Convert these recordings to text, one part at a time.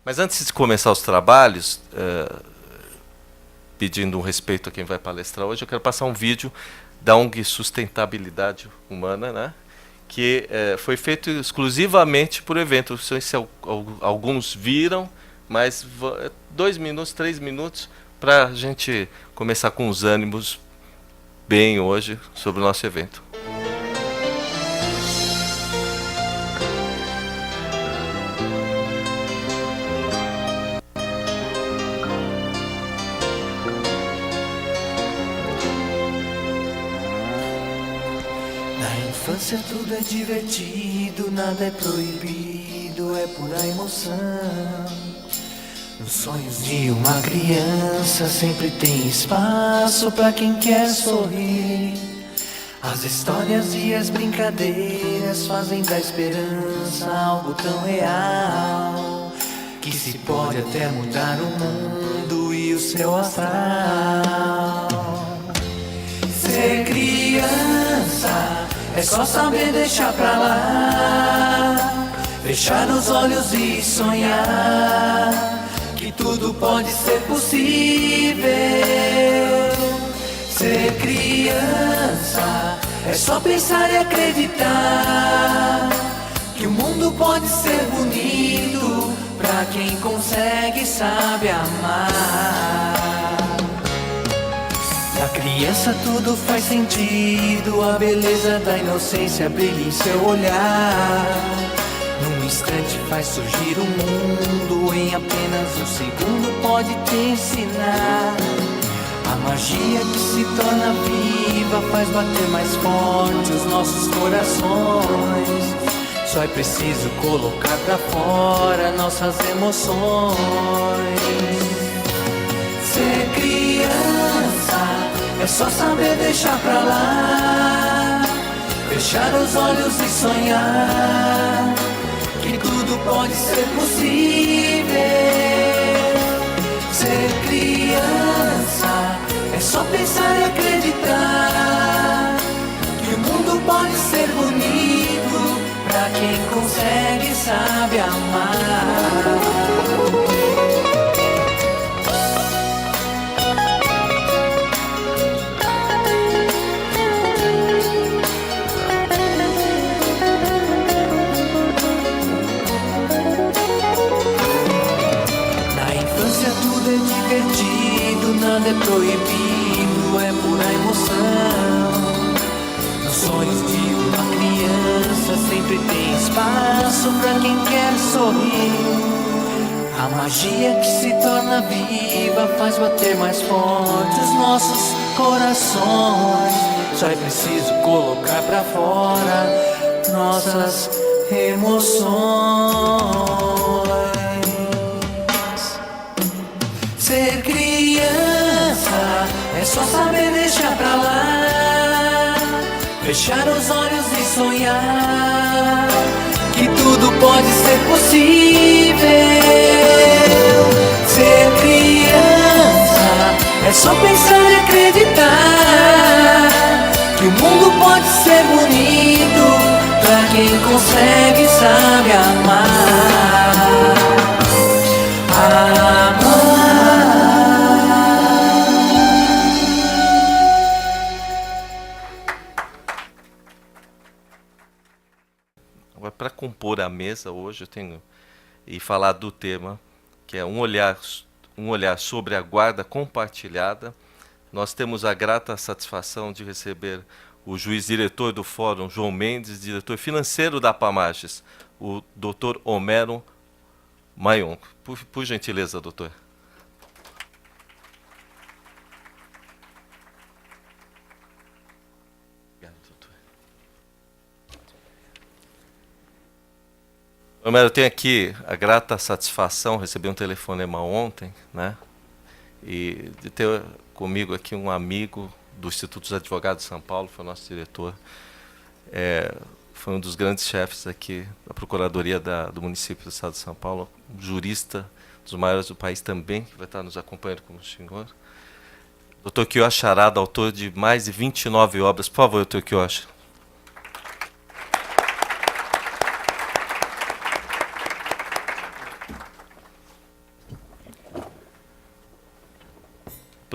Mas antes de começar os trabalhos, pedindo um respeito a quem vai palestrar hoje, eu quero passar um vídeo da ONG Sustentabilidade Humana, né? Que foi feito exclusivamente por evento. Não sei se alguns viram, mas 2 minutos, 3 minutos, para a gente começar com os ânimos bem hoje sobre o nosso evento. Na infância tudo é divertido, nada é proibido, é pura emoção. Nos sonhos de uma criança sempre tem espaço pra quem quer sorrir. As histórias e as brincadeiras fazem da esperança algo tão real, que se pode até mudar o mundo e o seu astral. Ser criança é só saber deixar pra lá, fechar os olhos e sonhar que tudo pode ser possível. Ser criança é só pensar e acreditar que o mundo pode ser bonito pra quem consegue e sabe amar. Na criança tudo faz sentido, a beleza da inocência brilha em seu olhar. Num instante faz surgir o mundo, em apenas um segundo pode te ensinar. A magia que se torna viva faz bater mais forte os nossos corações. Só é preciso colocar pra fora nossas emoções. Ser criança é só saber deixar pra lá, fechar os olhos e sonhar que tudo pode ser possível. Ser criança é só pensar e acreditar que o mundo pode ser bonito pra quem consegue e sabe amar. Nada é proibido, é pura emoção. Nos sonhos de uma criança sempre tem espaço pra quem quer sorrir. A magia que se torna viva faz bater mais forte os nossos corações. Só é preciso colocar pra fora nossas emoções. Ser criança é só saber deixar pra lá, fechar os olhos e sonhar que tudo pode ser possível. Ser criança é só pensar e acreditar que o mundo pode ser bonito pra quem consegue e sabe amar. Para compor a mesa hoje eu tenho e falar do tema, que é um olhar sobre a guarda compartilhada. Nós temos a grata satisfação de receber o juiz diretor do Fórum, João Mendes, diretor financeiro da Pamages, o Dr. Homero Mayon. Por gentileza, doutor. Homero, eu tenho aqui a grata satisfação, recebi um telefonema ontem, né? E de ter comigo aqui um amigo do Instituto dos Advogados de São Paulo, foi o nosso diretor. Foi um dos grandes chefes aqui da Procuradoria do município do Estado de São Paulo, um jurista dos maiores do país também, que vai estar nos acompanhando como senhor. Dr. Kiyoshi Harada, autor de mais de 29 obras. Por favor, Dr. Kiyoshi.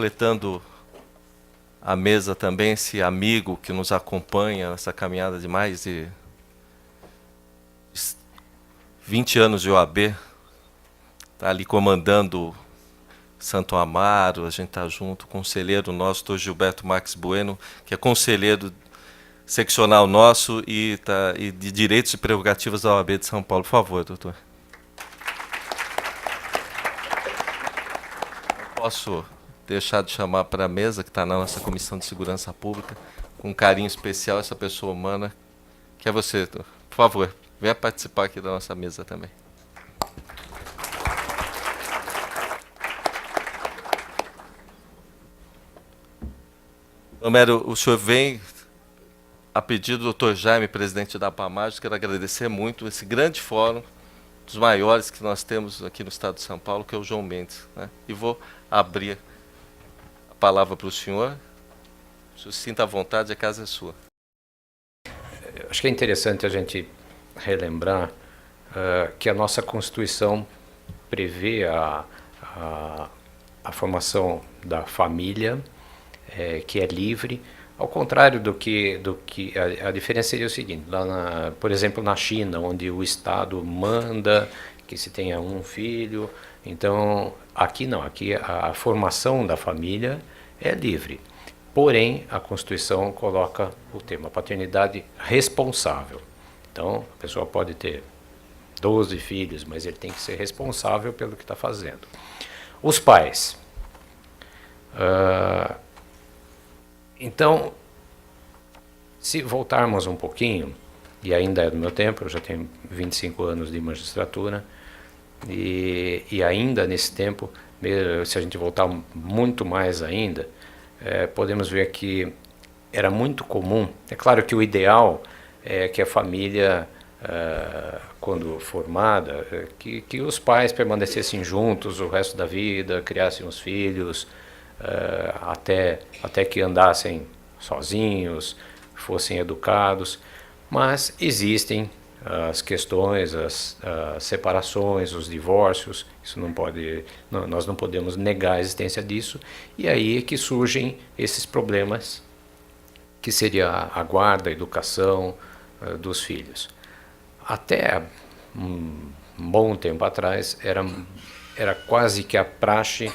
completando a mesa também, esse amigo que nos acompanha nessa caminhada de mais de 20 anos de OAB, está ali comandando Santo Amaro, a gente está junto, conselheiro nosso, doutor Gilberto Max Bueno, que é conselheiro seccional nosso e de Direitos e Prerrogativas da OAB de São Paulo. Por favor, doutor. Posso deixar de chamar para a mesa, que está na nossa Comissão de Segurança Pública, com um carinho especial, essa pessoa humana, que é você, doutor. Por favor, venha participar aqui da nossa mesa também. Homero, o senhor vem a pedido do doutor Jaime, presidente da APAMAGES, quero agradecer muito esse grande fórum, dos maiores que nós temos aqui no estado de São Paulo, que é o João Mendes, né? E vou abrir a palavra para o senhor. O senhor sinta à vontade, a casa é sua. Acho que é interessante a gente relembrar que a nossa Constituição prevê a formação da família, que é livre, ao contrário do que a diferença seria o seguinte: lá por exemplo, na China, onde o Estado manda que se tenha um filho, então aqui não, aqui a formação da família é livre. Porém, a Constituição coloca o tema paternidade responsável. Então, a pessoa pode ter 12 filhos, mas ele tem que ser responsável pelo que está fazendo. Os pais. Então, se voltarmos um pouquinho, e ainda é do meu tempo, eu já tenho 25 anos de magistratura, e ainda nesse tempo, se a gente voltar muito mais ainda, podemos ver que era muito comum. É claro que o ideal é que a família, quando formada, que os pais permanecessem juntos o resto da vida, criassem os filhos, até que andassem sozinhos, fossem educados. Mas existem as questões, as separações, os divórcios, isso nós não podemos negar a existência disso, e aí é que surgem esses problemas, que seria a guarda, a educação dos filhos. Até um bom tempo atrás, era quase que a praxe,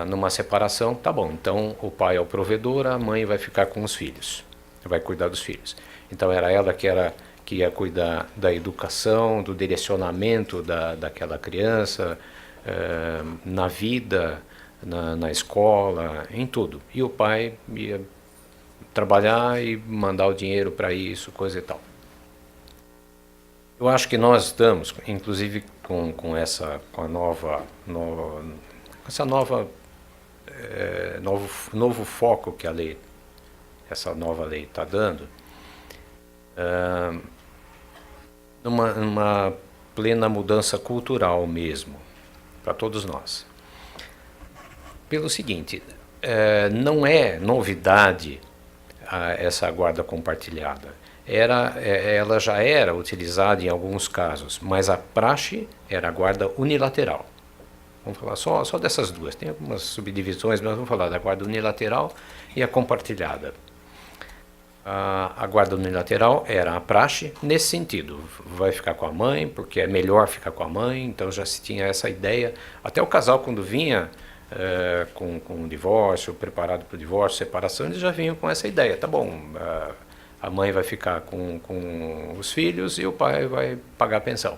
numa separação, tá bom, então o pai é o provedor, a mãe vai ficar com os filhos, vai cuidar dos filhos. Então era ela que ia cuidar da educação, do direcionamento daquela criança, na vida, na escola, em tudo. E o pai ia trabalhar e mandar o dinheiro para isso, coisa e tal. Eu acho que nós estamos, inclusive com essa novo foco que essa nova lei está dando, numa plena mudança cultural mesmo, para todos nós. Pelo seguinte, não é novidade essa guarda compartilhada. Ela já era utilizada em alguns casos, mas a praxe era a guarda unilateral. Vamos falar só dessas duas. Tem algumas subdivisões, mas vamos falar da guarda unilateral e a compartilhada. A guarda unilateral era a praxe nesse sentido, vai ficar com a mãe, porque é melhor ficar com a mãe, então já se tinha essa ideia. Até o casal, quando vinha com o divórcio, preparado para o divórcio, separação, eles já vinham com essa ideia, tá bom, a mãe vai ficar com os filhos e o pai vai pagar a pensão.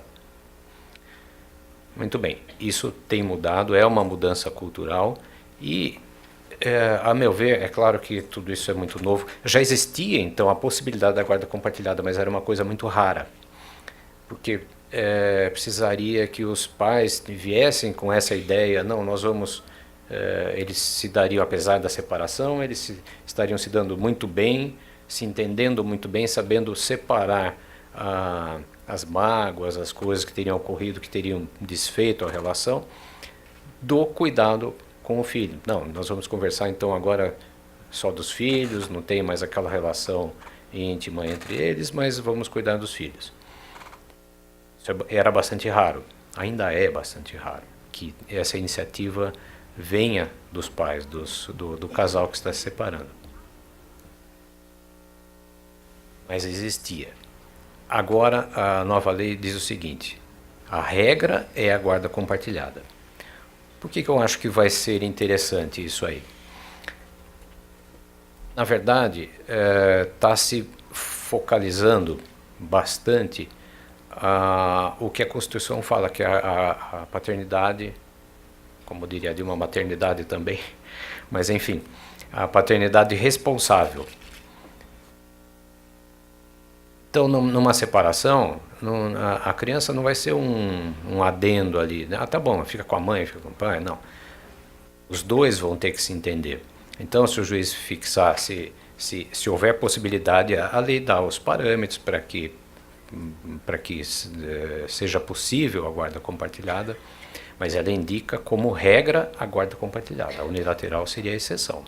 Muito bem, isso tem mudado, é uma mudança cultural e, a meu ver, é claro que tudo isso é muito novo. Já existia, então, a possibilidade da guarda compartilhada, mas era uma coisa muito rara, porque precisaria que os pais viessem com essa ideia, não, nós vamos... eles se dariam, apesar da separação, eles estariam se dando muito bem, se entendendo muito bem, sabendo separar as mágoas, as coisas que teriam ocorrido, que teriam desfeito a relação, do cuidado com o filho. Não, nós vamos conversar então agora só dos filhos, não tem mais aquela relação íntima entre eles, mas vamos cuidar dos filhos. Isso era bastante raro, ainda é bastante raro, que essa iniciativa venha dos pais, do casal que está se separando. Mas existia. Agora a nova lei diz o seguinte: a regra é a guarda compartilhada. Por que eu acho que vai ser interessante isso aí? Na verdade, está se focalizando bastante o que a Constituição fala, que a paternidade, como diria de uma maternidade também, mas enfim, a paternidade responsável. Então, numa separação, a criança não vai ser um adendo ali, né? Ah, tá bom, fica com a mãe, fica com o pai, não. Os dois vão ter que se entender. Então, se o juiz fixar, se houver possibilidade, a lei dá os parâmetros para que seja possível a guarda compartilhada, mas ela indica como regra a guarda compartilhada. A unilateral seria a exceção.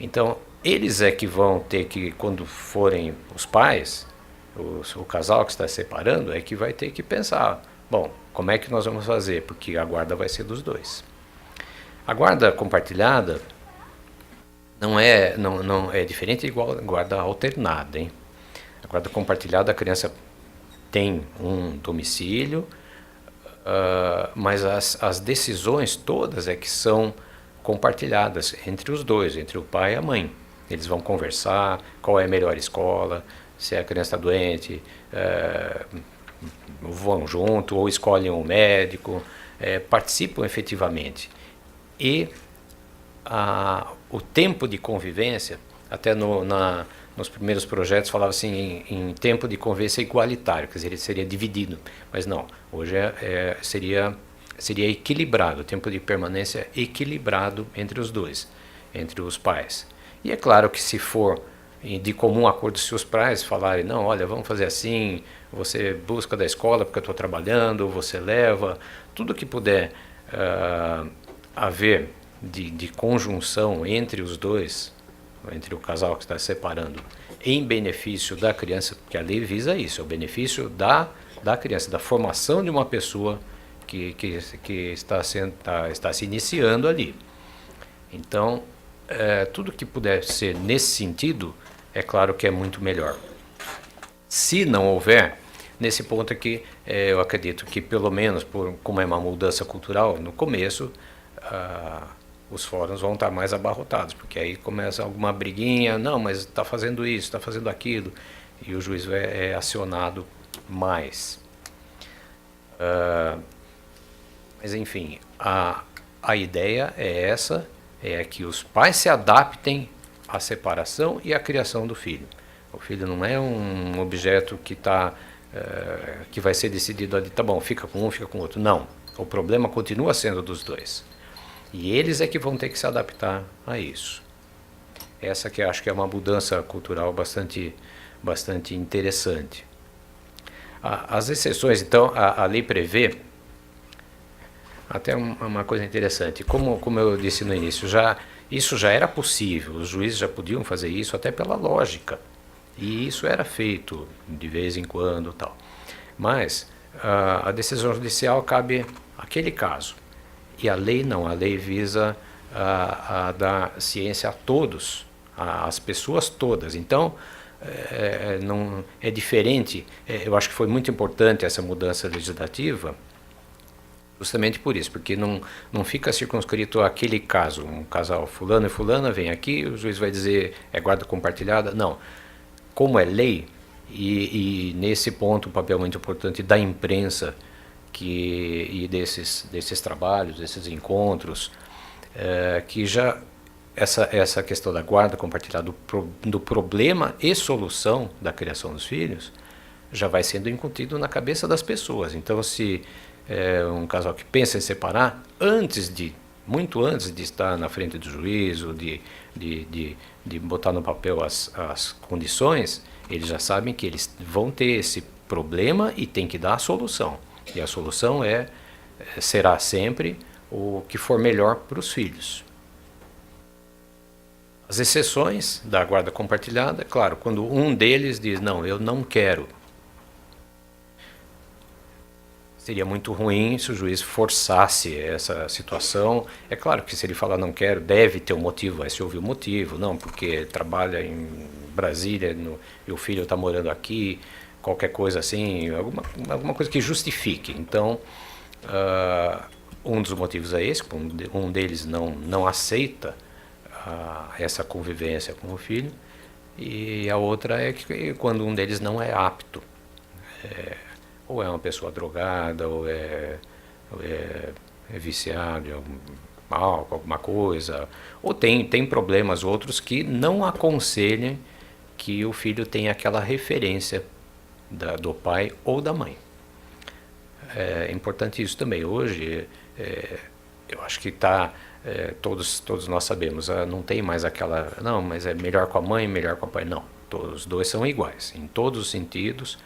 Então, eles é que vão ter que, quando forem os pais, o casal que está se separando, é que vai ter que pensar, bom, como é que nós vamos fazer? Porque a guarda vai ser dos dois. A guarda compartilhada não é diferente igual a guarda alternada, hein? A guarda compartilhada, a criança tem um domicílio, mas as decisões todas é que são compartilhadas entre os dois, entre o pai e a mãe. Eles vão conversar qual é a melhor escola, se a criança está doente, vão junto ou escolhem um médico, participam efetivamente. E o tempo de convivência, até nos primeiros projetos falava assim em tempo de convivência igualitário, quer dizer, ele seria dividido, mas não, hoje seria equilibrado, o tempo de permanência equilibrado entre os dois, entre os pais. E é claro que se for de comum acordo, se os pais falarem, não, olha, vamos fazer assim, você busca da escola porque eu estou trabalhando, você leva, tudo que puder haver de conjunção entre os dois, entre o casal que está se separando, em benefício da criança, porque a lei visa isso, é o benefício da criança, da formação de uma pessoa que está se iniciando ali. Então, tudo que puder ser nesse sentido, é claro que é muito melhor. Se não houver, nesse ponto aqui, eu acredito que pelo menos, como é uma mudança cultural, no começo, os fóruns vão estar mais abarrotados, porque aí começa alguma briguinha, não, mas está fazendo isso, está fazendo aquilo, e o juiz é acionado mais. Mas enfim, a ideia é essa, é que os pais se adaptem à separação e à criação do filho. O filho não é um objeto que vai ser decidido ali, tá bom, fica com um, fica com o outro. Não, o problema continua sendo dos dois. E eles é que vão ter que se adaptar a isso. Essa que eu acho que é uma mudança cultural bastante interessante. As exceções, então, a lei prevê, até uma coisa interessante, como eu disse no início, isso já era possível, os juízes já podiam fazer isso até pela lógica, e isso era feito de vez em quando tal. Mas a decisão judicial cabe àquele caso, e a lei não, a lei visa a dar ciência a todos, às pessoas todas. Então, não é diferente, eu acho que foi muito importante essa mudança legislativa, justamente por isso, porque não fica circunscrito àquele caso, um casal fulano e fulana vem aqui, o juiz vai dizer é guarda compartilhada, não. Como é lei, e nesse ponto o papel muito importante da imprensa e desses trabalhos, desses encontros, que já essa questão da guarda compartilhada do problema e solução da criação dos filhos já vai sendo incutido na cabeça das pessoas. Então, se um casal que pensa em separar, muito antes de estar na frente do juízo, de botar no papel as condições, eles já sabem que eles vão ter esse problema e tem que dar a solução. E a solução será sempre o que for melhor para os filhos. As exceções da guarda compartilhada, claro, quando um deles diz, não, eu não quero. seria muito ruim se o juiz forçasse essa situação. É claro que se ele falar não quero, deve ter um motivo, vai se ouvir o motivo, não, porque trabalha em Brasília e o filho está morando aqui, qualquer coisa assim, alguma coisa que justifique. Então, um dos motivos é esse, um deles não aceita essa convivência com o filho, e a outra é que quando um deles não é apto, ou é uma pessoa drogada, ou é viciado em álcool, alguma coisa, ou tem problemas outros que não aconselhem que o filho tenha aquela referência do pai ou da mãe. É importante isso também. Hoje, eu acho que todos nós sabemos, não tem mais aquela, não, mas é melhor com a mãe, melhor com o pai. Não, os dois são iguais, em todos os sentidos.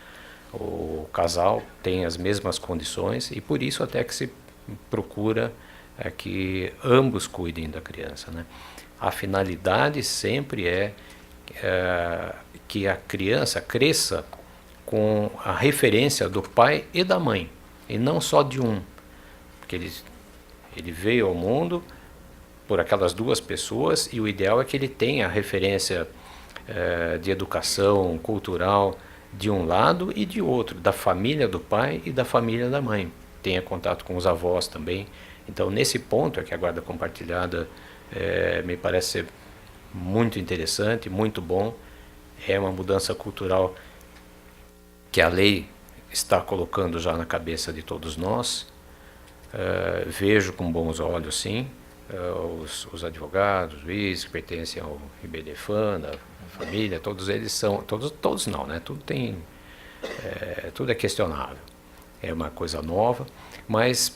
O casal tem as mesmas condições e por isso até que se procura que ambos cuidem da criança, né? A finalidade sempre é que a criança cresça com a referência do pai e da mãe, e não só de um, porque ele veio ao mundo por aquelas duas pessoas e o ideal é que ele tenha a referência de educação cultural de um lado e de outro, da família do pai e da família da mãe. Tenha contato com os avós também. Então, nesse ponto é que a guarda compartilhada me parece ser muito interessante, muito bom. É uma mudança cultural que a lei está colocando já na cabeça de todos nós. Vejo com bons olhos, sim, os advogados, os juízes que pertencem ao IBDFAN, família, todos eles são, todos não, né? Tudo é questionável. É uma coisa nova, mas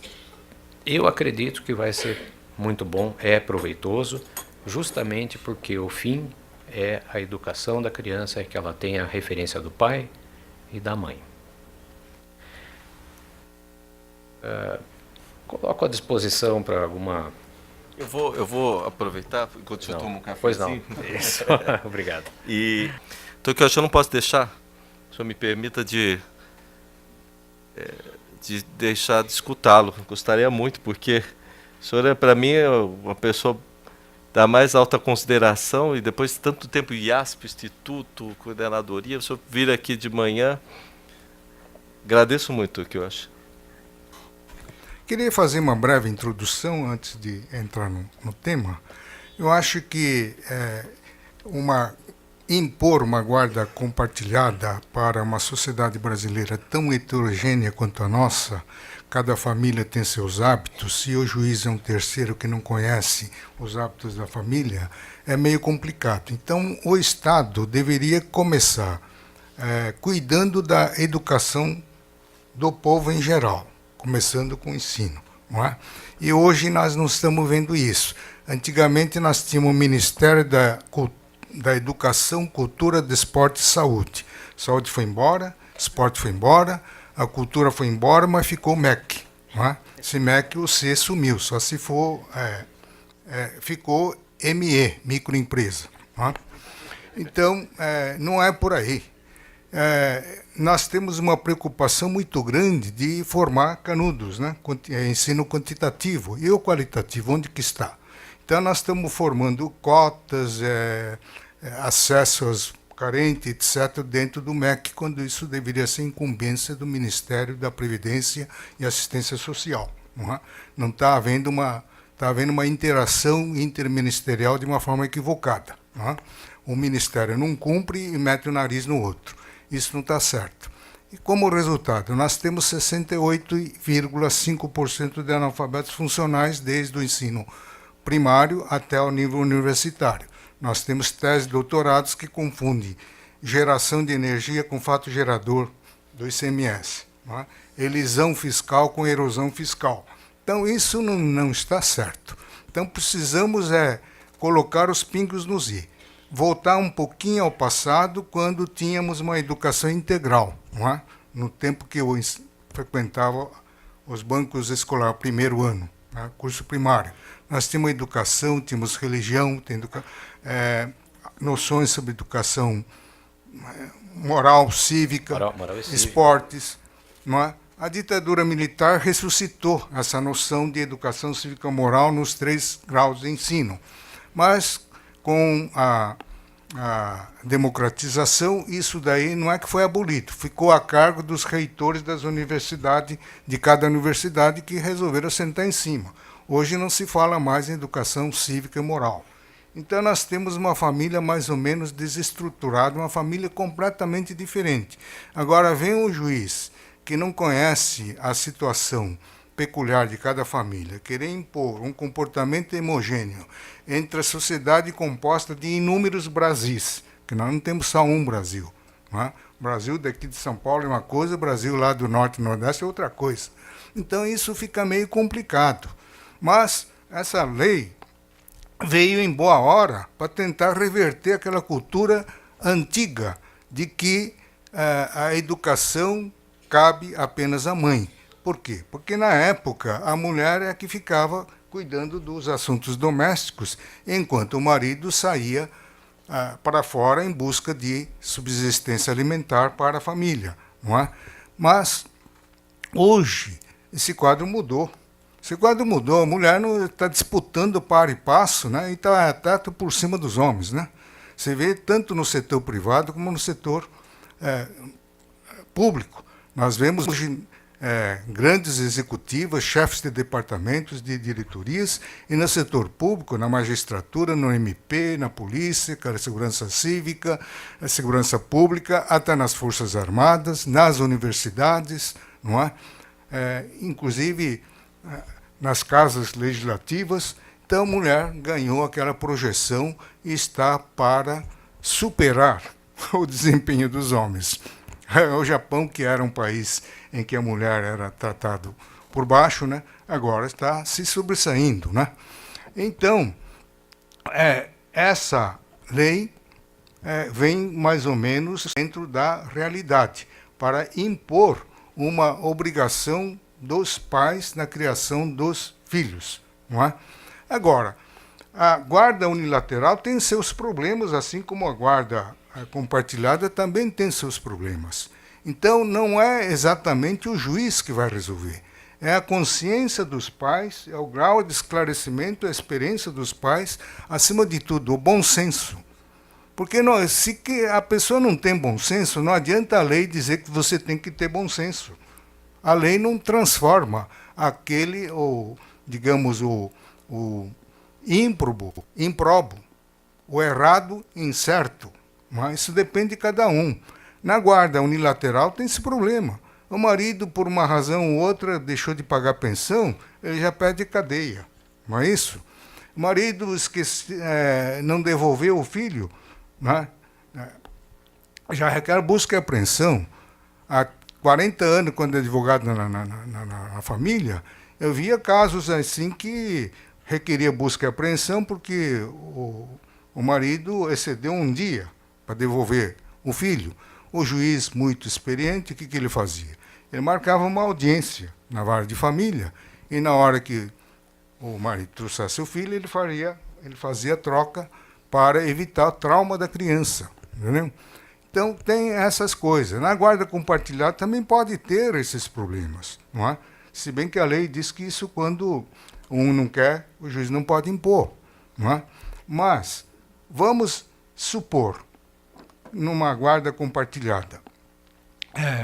eu acredito que vai ser muito bom, é proveitoso, justamente porque o fim é a educação da criança, é que ela tenha a referência do pai e da mãe. Coloco à disposição para alguma... Eu vou aproveitar enquanto eu tomo um cafezinho. Pois não. Isso. Obrigado. E então que eu acho que eu não posso deixar, se o senhor me permita, de deixar de escutá-lo. Gostaria muito, porque o senhor para mim é uma pessoa da mais alta consideração, e depois de tanto tempo IASP, Instituto, Coordenadoria, o senhor vir aqui de manhã. Agradeço muito o que eu acho. Queria fazer uma breve introdução antes de entrar no tema. Eu acho que impor uma guarda compartilhada para uma sociedade brasileira tão heterogênea quanto a nossa, cada família tem seus hábitos, se o juiz é um terceiro que não conhece os hábitos da família, é meio complicado. Então, o Estado deveria começar cuidando da educação do povo em geral, começando com o ensino, não é? E hoje nós não estamos vendo isso. Antigamente nós tínhamos o Ministério da Educação, Cultura, Desporto e Saúde. Saúde foi embora, esporte foi embora, a cultura foi embora, mas ficou o MEC. Não é? Esse MEC, o C sumiu, só se for... ficou ME, microempresa. Não é? Então, não é por aí. Nós temos uma preocupação muito grande de formar canudos, né? Ensino quantitativo. E o qualitativo, onde que está? Então, nós estamos formando cotas, acesso aos carentes, etc., dentro do MEC, quando isso deveria ser incumbência do Ministério da Previdência e Assistência Social. Não está havendo uma interação interministerial de uma forma equivocada. Não é? O Ministério não cumpre e mete o nariz no outro. Isso não está certo. E como resultado, nós temos 68,5% de analfabetos funcionais desde o ensino primário até o nível universitário. Nós temos tese de doutorados que confundem geração de energia com fato gerador do ICMS, não é? Elisão fiscal com erosão fiscal. Então, isso não está certo. Então, precisamos colocar os pingos nos i. Voltar um pouquinho ao passado, quando tínhamos uma educação integral, não é? No tempo que eu frequentava os bancos escolares, primeiro ano, né? Curso primário. Nós tínhamos educação, tínhamos religião, noções sobre educação moral, cívica, moral e cívica. Esportes, não é? A ditadura militar ressuscitou essa noção de educação cívica-moral nos 3 graus de ensino. Mas, com a democratização, isso daí não é que foi abolido, ficou a cargo dos reitores das universidades, de cada universidade, que resolveram sentar em cima. Hoje não se fala mais em educação cívica e moral. Então nós temos uma família mais ou menos desestruturada, uma família completamente diferente. Agora vem um juiz que não conhece a situação peculiar de cada família, querer impor um comportamento homogêneo entre a sociedade composta de inúmeros Brasis, que nós não temos só um Brasil. Não é? O Brasil daqui de São Paulo é uma coisa, o Brasil lá do Norte e Nordeste é outra coisa. Então isso fica meio complicado. Mas essa lei veio em boa hora para tentar reverter aquela cultura antiga de que a educação cabe apenas à mãe. Por quê? Porque na época a mulher é que ficava cuidando dos assuntos domésticos, enquanto o marido saía para fora em busca de subsistência alimentar para a família. Não é? Mas hoje esse quadro mudou. Esse quadro mudou, a mulher não está disputando par e passo, né? E está até por cima dos homens. Né? Você vê tanto no setor privado como no setor público. Nós vemos hoje grandes executivas, chefes de departamentos, de diretorias, e no setor público, na magistratura, no MP, na polícia, na segurança cívica, na segurança pública, até nas Forças Armadas, nas universidades, não é? Inclusive nas casas legislativas. Então a mulher ganhou aquela projeção e está para superar o desempenho dos homens. O Japão, que era um país em que a mulher era tratada por baixo, né, agora está se sobressaindo. Né? Então, essa lei vem mais ou menos dentro da realidade, para impor uma obrigação dos pais na criação dos filhos. Não é? Agora, a guarda unilateral tem seus problemas, assim como a guarda compartilhada também tem seus problemas. Então, não é exatamente o juiz que vai resolver. É a consciência dos pais, é o grau de esclarecimento, a experiência dos pais, acima de tudo, o bom senso. Porque se a pessoa não tem bom senso, não adianta a lei dizer que você tem que ter bom senso. A lei não transforma aquele, digamos, o ímprobo, o errado em certo. Mas isso depende de cada um. Na guarda unilateral tem esse problema. O marido, por uma razão ou outra, deixou de pagar pensão, ele já pede cadeia. Não é isso? O marido não devolveu o filho, né? Já requer busca e apreensão. Há 40 anos, quando advogado na família, eu via casos assim que requeria busca e apreensão porque o marido excedeu um dia para devolver o filho. O juiz, muito experiente, o que ele fazia? Ele marcava uma audiência na vara de família e na hora que o marido trouxesse o filho, ele fazia a troca para evitar o trauma da criança. Entendeu? Então, tem essas coisas. Na guarda compartilhada também pode ter esses problemas. Não é? Se bem que a lei diz que isso, quando um não quer, o juiz não pode impor. Não é? Mas, vamos supor, numa guarda compartilhada,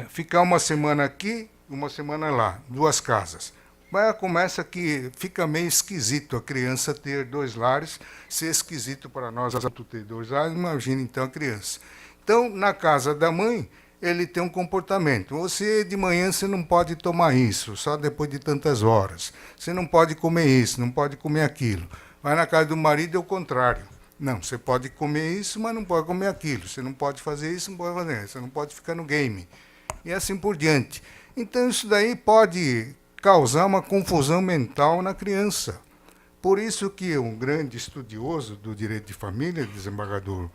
ficar uma semana aqui, uma semana lá, 2 casas. Mas começa que fica meio esquisito a criança ter 2 lares, se é esquisito para nós adultos ter 2 lares, imagina então a criança. Então, na casa da mãe, ele tem um comportamento. De manhã você não pode tomar isso, só depois de tantas horas. Você não pode comer isso, não pode comer aquilo. Vai na casa do marido é o contrário. Não, você pode comer isso, mas não pode comer aquilo. Você não pode fazer isso, não pode fazer isso. Você não pode ficar no game. E assim por diante. Então, isso daí pode causar uma confusão mental na criança. Por isso que um grande estudioso do direito de família, desembargador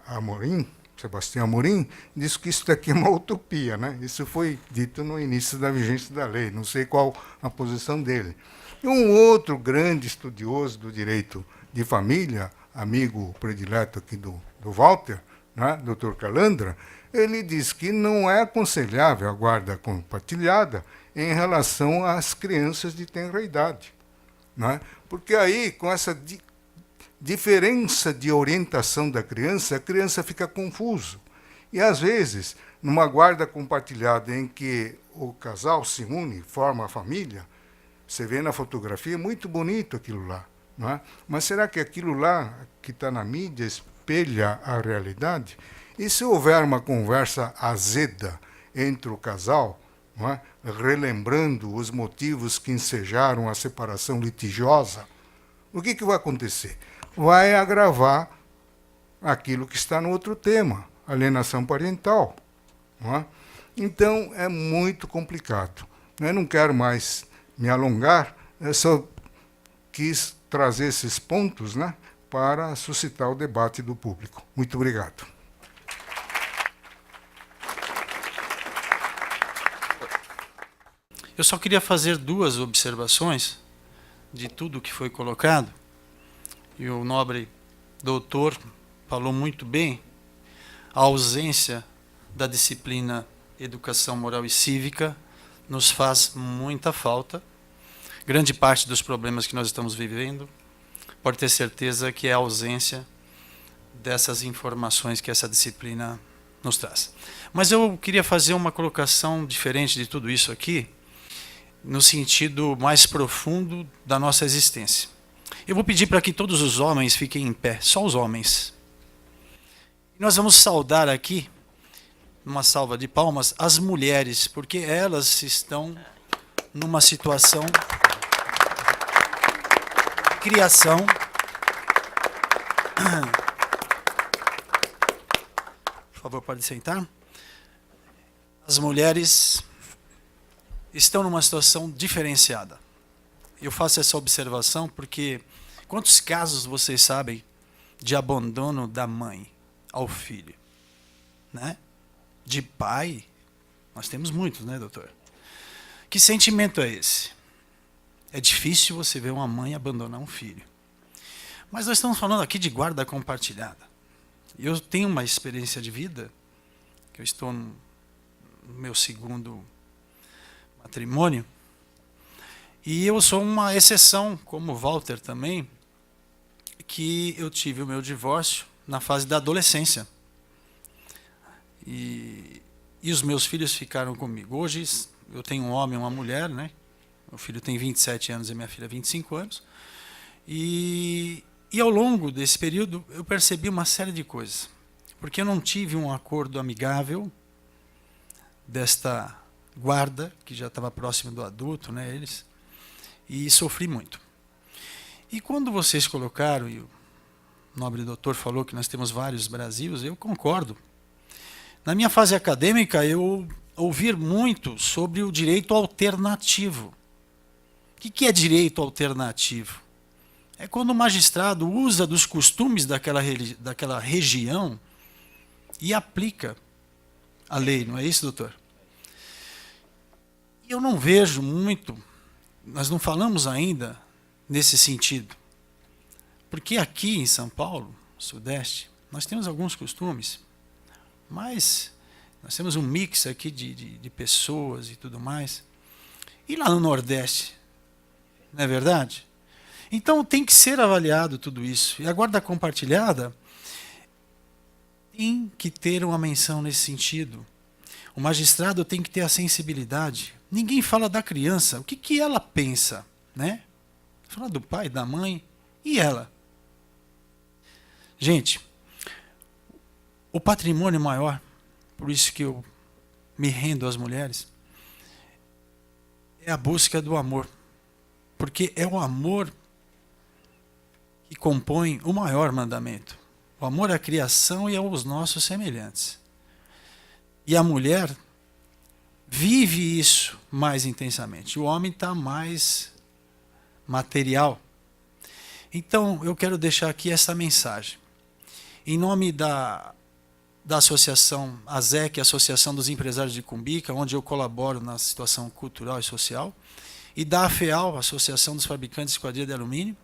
Amorim, Sebastião Amorim, disse que isso daqui é uma utopia. Né? Isso foi dito no início da vigência da lei. Não sei qual a posição dele. E um outro grande estudioso do direito de família, amigo predileto aqui do Walter, né, Dr. Calandra, ele diz que não é aconselhável a guarda compartilhada em relação às crianças de tenra idade. Né? Porque aí, com essa diferença de orientação da criança, a criança fica confuso. E, às vezes, numa guarda compartilhada em que o casal se une, forma a família, você vê na fotografia, muito bonito aquilo lá. Não é? Mas será que aquilo lá que está na mídia espelha a realidade? E se houver uma conversa azeda entre o casal, não é? Relembrando os motivos que ensejaram a separação litigiosa, o que vai acontecer? Vai agravar aquilo que está no outro tema, alienação parental. Não é? Então, é muito complicado. Eu não quero mais me alongar, eu só quis trazer esses pontos, né, para suscitar o debate do público. Muito obrigado. Eu só queria fazer 2 observações de tudo que foi colocado. E o nobre doutor falou muito bem. A ausência da disciplina Educação Moral e Cívica nos faz muita falta. Grande parte dos problemas que nós estamos vivendo, pode ter certeza que é a ausência dessas informações que essa disciplina nos traz. Mas eu queria fazer uma colocação diferente de tudo isso aqui, no sentido mais profundo da nossa existência. Eu vou pedir para que todos os homens fiquem em pé, só os homens. E nós vamos saudar aqui, numa salva de palmas, as mulheres, porque elas estão numa situação de criação. Por favor, pode sentar. As mulheres estão numa situação diferenciada. Eu faço essa observação porque quantos casos vocês sabem de abandono da mãe ao filho? Né? De pai, nós temos muitos, né, doutor? Que sentimento é esse? É difícil você ver uma mãe abandonar um filho. Mas nós estamos falando aqui de guarda compartilhada. Eu tenho uma experiência de vida, que eu estou no meu 2º matrimônio, e eu sou uma exceção, como o Walter também, que eu tive o meu divórcio na fase da adolescência. E os meus filhos ficaram comigo. Hoje eu tenho um homem e uma mulher, né? Meu filho tem 27 anos e minha filha 25 anos. E ao longo desse período eu percebi uma série de coisas. Porque eu não tive um acordo amigável desta guarda, que já estava próximo do adulto, né, eles, e sofri muito. E quando vocês colocaram, e o nobre doutor falou que nós temos vários Brasils, eu concordo. Na minha fase acadêmica, eu ouvi muito sobre o direito alternativo. O que é direito alternativo? É quando o magistrado usa dos costumes daquela região e aplica a lei, não é isso, doutor? Eu não vejo muito, nós não falamos ainda nesse sentido. Porque aqui em São Paulo, Sudeste, nós temos alguns costumes, mas nós temos um mix aqui de pessoas e tudo mais. E lá no Nordeste, não é verdade? Então tem que ser avaliado tudo isso. E a guarda compartilhada tem que ter uma menção nesse sentido. O magistrado tem que ter a sensibilidade. Ninguém fala da criança. O que ela pensa? Né? Fala do pai, da mãe. E ela? Gente, o patrimônio maior, por isso que eu me rendo às mulheres, é a busca do amor. Porque é o amor que compõe o maior mandamento. O amor à criação e aos nossos semelhantes. E a mulher vive isso mais intensamente. O homem está mais material. Então, eu quero deixar aqui essa mensagem. Em nome da associação ASEC, Associação dos Empresários de Cumbica, onde eu colaboro na situação cultural e social, e da AFEAL, Associação dos Fabricantes de Esquadria de Alumínio,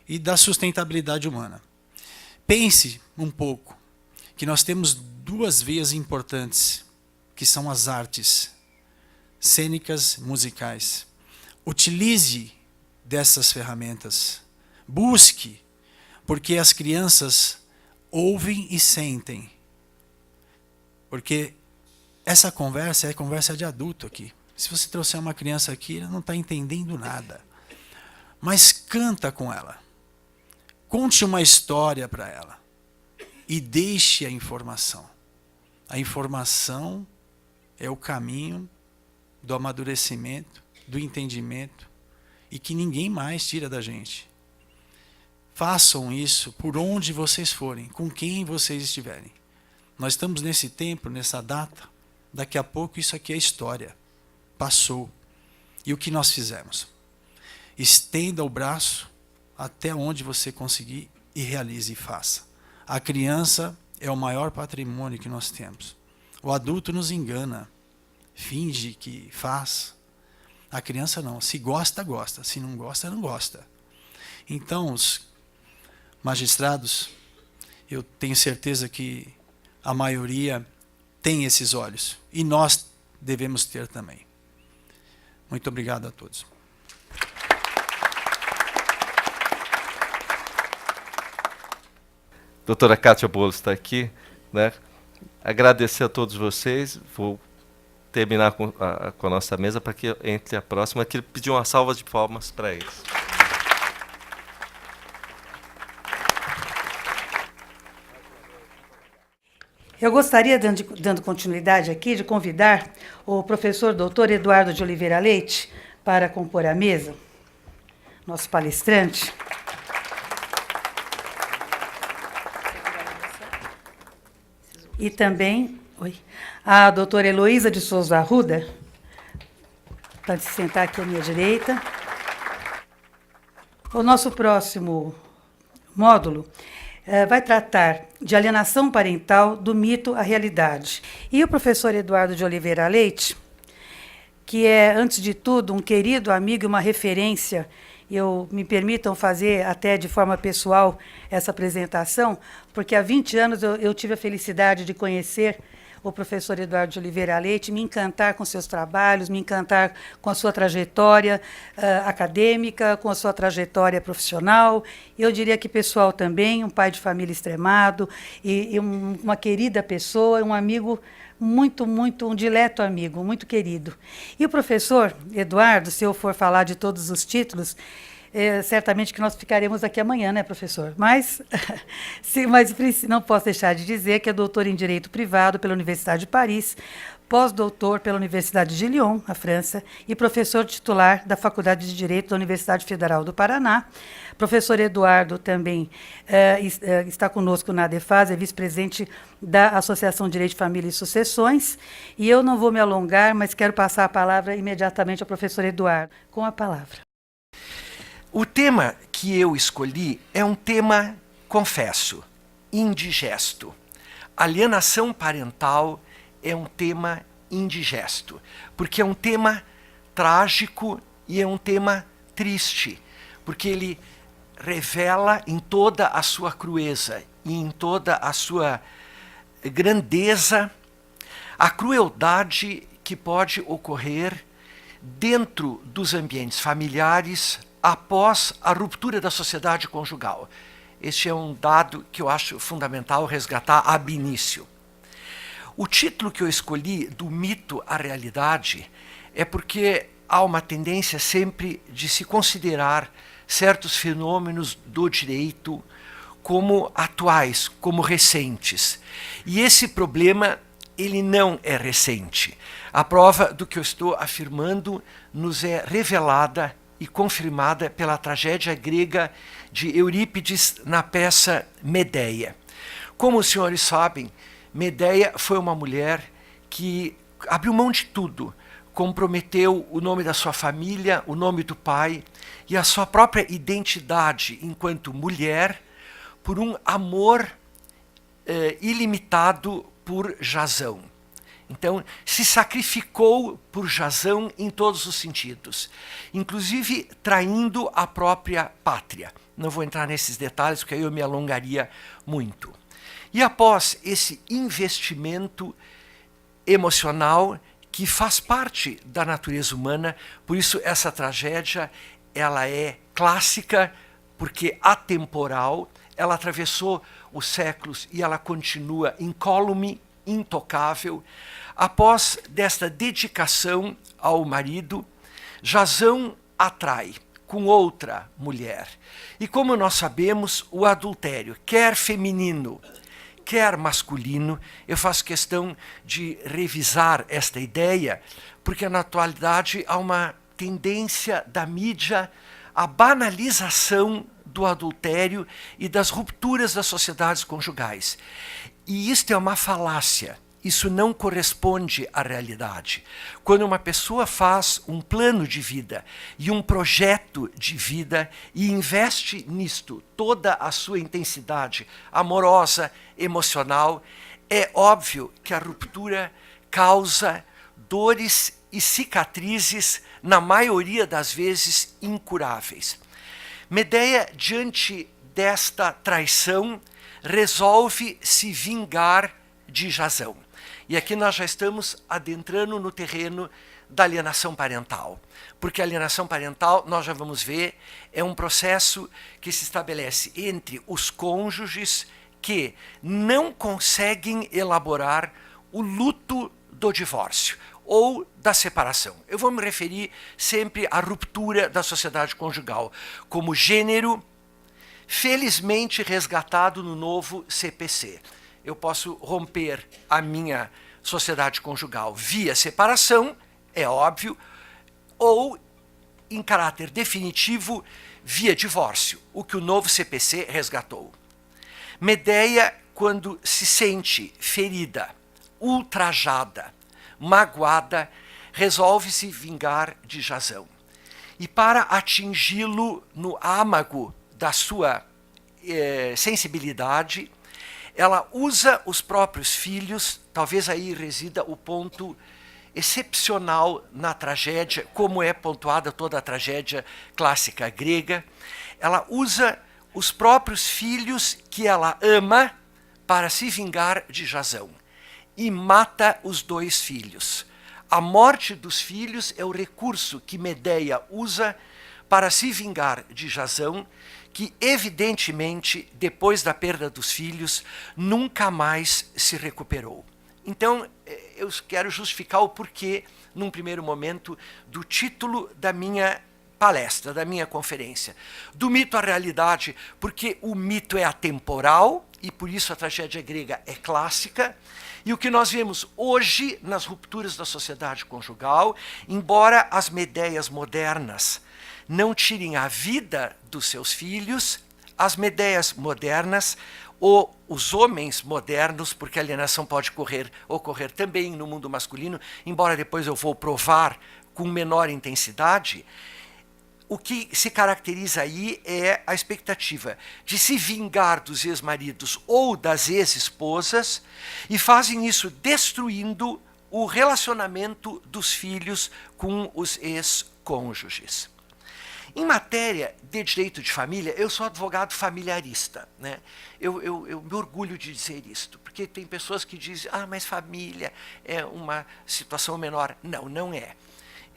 e da Sustentabilidade Humana. Pense um pouco que nós temos duas veias importantes, que são as artes cênicas, musicais. Utilize dessas ferramentas. Busque, porque as crianças ouvem e sentem. Porque essa conversa é conversa de adulto aqui. Se você trouxer uma criança aqui, ela não está entendendo nada. Mas canta com ela. Conte uma história para ela. E deixe a informação. A informação é o caminho do amadurecimento, do entendimento, e que ninguém mais tira da gente. Façam isso por onde vocês forem, com quem vocês estiverem. Nós estamos nesse tempo, nessa data, daqui a pouco isso aqui é história. Passou. E o que nós fizemos? Estenda o braço até onde você conseguir e realize e faça. A criança é o maior patrimônio que nós temos. O adulto nos engana, finge que faz. A criança não. Se gosta, gosta. Se não gosta, não gosta. Então, os magistrados, eu tenho certeza que a maioria tem esses olhos. E nós devemos ter também. Muito obrigado a todos. Doutora Kátia Bolo está aqui, né? Agradecer a todos vocês. Vou terminar com a nossa mesa para que entre a próxima. Aqui pedir uma salva de palmas para eles. Eu gostaria, dando continuidade aqui, de convidar o professor doutor Eduardo de Oliveira Leite para compor a mesa, nosso palestrante. E também a doutora Heloísa de Souza Arruda, para se sentar aqui à minha direita. O nosso próximo módulo vai tratar de alienação parental, do mito à realidade. E o professor Eduardo de Oliveira Leite, que é, antes de tudo, um querido amigo e uma referência, me permitam fazer até de forma pessoal essa apresentação, porque há 20 anos eu tive a felicidade de conhecer o professor Eduardo de Oliveira Leite, me encantar com seus trabalhos, me encantar com a sua trajetória acadêmica, com a sua trajetória profissional. Eu diria que pessoal também, um pai de família extremado, e uma querida pessoa, um amigo um dileto amigo, muito querido. E o professor Eduardo, se eu for falar de todos os títulos, certamente que nós ficaremos aqui amanhã, né, professor? Mas não posso deixar de dizer que é doutor em Direito Privado pela Universidade de Paris, pós-doutor pela Universidade de Lyon, na França, e professor titular da Faculdade de Direito da Universidade Federal do Paraná. Professor Eduardo também está conosco na ADEFAS, é vice-presidente da Associação Direito de Família e Sucessões. E eu não vou me alongar, mas quero passar a palavra imediatamente ao professor Eduardo. Com a palavra. O tema que eu escolhi é um tema, confesso, indigesto. Alienação parental é um tema indigesto, porque é um tema trágico e é um tema triste, porque ele revela em toda a sua crueza e em toda a sua grandeza a crueldade que pode ocorrer dentro dos ambientes familiares após a ruptura da sociedade conjugal. Este é um dado que eu acho fundamental resgatar ab início. O título que eu escolhi, Do Mito à Realidade, é porque há uma tendência sempre de se considerar certos fenômenos do direito como atuais, como recentes. E esse problema, ele não é recente. A prova do que eu estou afirmando nos é revelada e confirmada pela tragédia grega de Eurípides na peça Medeia. Como os senhores sabem, Medeia foi uma mulher que abriu mão de tudo, comprometeu o nome da sua família, o nome do pai e a sua própria identidade enquanto mulher por um amor ilimitado por Jasão. Então, se sacrificou por Jasão em todos os sentidos, inclusive traindo a própria pátria. Não vou entrar nesses detalhes, porque aí eu me alongaria muito. E após esse investimento emocional que faz parte da natureza humana, por isso essa tragédia ela é clássica, porque atemporal, ela atravessou os séculos e ela continua incólume, intocável. Após desta dedicação ao marido, Jazão atrai com outra mulher. E como nós sabemos, o adultério, quer feminino, quer masculino, eu faço questão de revisar esta ideia, porque na atualidade há uma tendência da mídia à banalização do adultério e das rupturas das sociedades conjugais. E isto é uma falácia. Isso não corresponde à realidade. Quando uma pessoa faz um plano de vida e um projeto de vida e investe nisto toda a sua intensidade amorosa, emocional, é óbvio que a ruptura causa dores e cicatrizes, na maioria das vezes incuráveis. Medeia, diante desta traição, resolve se vingar de Jazão. E aqui nós já estamos adentrando no terreno da alienação parental. Porque a alienação parental, nós já vamos ver, é um processo que se estabelece entre os cônjuges que não conseguem elaborar o luto do divórcio ou da separação. Eu vou me referir sempre à ruptura da sociedade conjugal como gênero felizmente resgatado no novo CPC. Eu posso romper a minha sociedade conjugal via separação, é óbvio, ou em caráter definitivo via divórcio, o que o novo CPC resgatou. Medeia, quando se sente ferida, ultrajada, magoada, resolve se vingar de Jazão. E para atingi-lo no âmago da sua sensibilidade, ela usa os próprios filhos, talvez aí resida o ponto excepcional na tragédia, como é pontuada toda a tragédia clássica grega. Ela usa os próprios filhos que ela ama para se vingar de Jazão e mata os dois filhos. A morte dos filhos é o recurso que Medeia usa para se vingar de Jazão, que evidentemente, depois da perda dos filhos, nunca mais se recuperou. Então, eu quero justificar o porquê, num primeiro momento, do título da minha palestra, da minha conferência. Do mito à realidade, porque o mito é atemporal, e por isso a tragédia grega é clássica, e o que nós vemos hoje nas rupturas da sociedade conjugal, embora as Medeias modernas não tirem a vida dos seus filhos, as Medeias modernas ou os homens modernos, porque a alienação pode ocorrer também no mundo masculino, embora depois eu vou provar com menor intensidade, o que se caracteriza aí é a expectativa de se vingar dos ex-maridos ou das ex-esposas, e fazem isso destruindo o relacionamento dos filhos com os ex-cônjuges. Em matéria de direito de família, eu sou advogado familiarista, né? Eu me orgulho de dizer isto, porque tem pessoas que dizem, mas família é uma situação menor. Não, não é.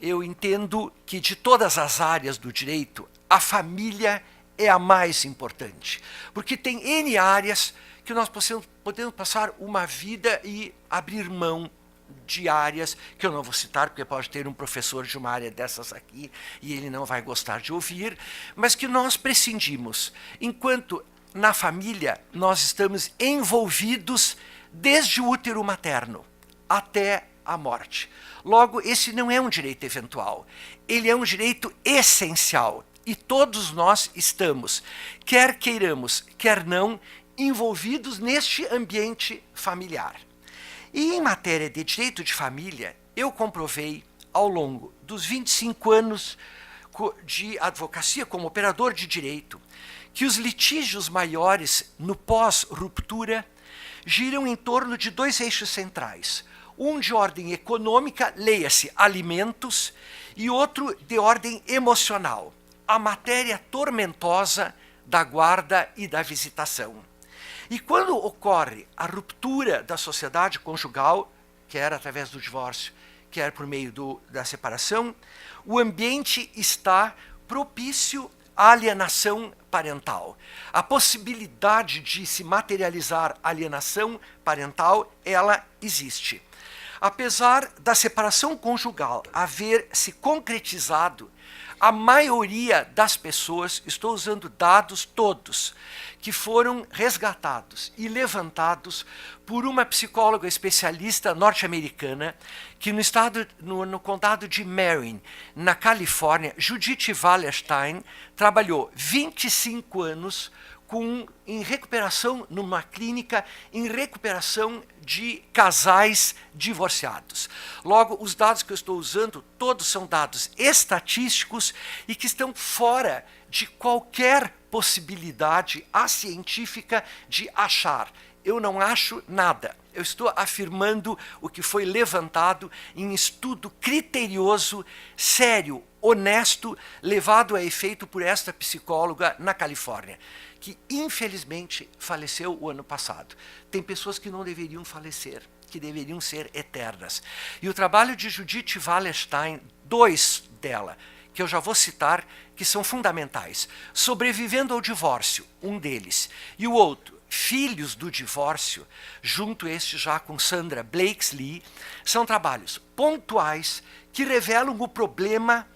Eu entendo que de todas as áreas do direito, a família é a mais importante, porque tem N áreas que nós podemos passar uma vida e abrir mão de áreas, que eu não vou citar, porque pode ter um professor de uma área dessas aqui e ele não vai gostar de ouvir, mas que nós prescindimos. Enquanto na família nós estamos envolvidos desde o útero materno até a morte. Logo, esse não é um direito eventual, ele é um direito essencial. E todos nós estamos, quer queiramos, quer não, envolvidos neste ambiente familiar. E em matéria de direito de família, eu comprovei, ao longo dos 25 anos de advocacia como operador de direito, que os litígios maiores no pós-ruptura giram em torno de dois eixos centrais. Um de ordem econômica, leia-se alimentos, e outro de ordem emocional, a matéria tormentosa da guarda e da visitação. E quando ocorre a ruptura da sociedade conjugal, quer através do divórcio, quer por meio da separação, o ambiente está propício à alienação parental. A possibilidade de se materializar a alienação parental, ela existe. Apesar da separação conjugal haver se concretizado, a maioria das pessoas, estou usando dados todos, que foram resgatados e levantados por uma psicóloga especialista norte-americana, que no condado de Marin, na Califórnia, Judith Wallerstein, trabalhou 25 anos em recuperação numa clínica, em recuperação de casais divorciados. Logo, os dados que eu estou usando, todos são dados estatísticos e que estão fora de qualquer possibilidade científica de achar. Eu não acho nada. Eu estou afirmando o que foi levantado em estudo criterioso, sério, honesto, levado a efeito por esta psicóloga na Califórnia, que infelizmente faleceu o ano passado. Tem pessoas que não deveriam falecer, que deveriam ser eternas. E o trabalho de Judith Wallerstein, 2 dela, que eu já vou citar, que são fundamentais. Sobrevivendo ao divórcio, um deles, e o outro, Filhos do Divórcio, junto este já com Sandra Blakesley, são trabalhos pontuais que revelam o problema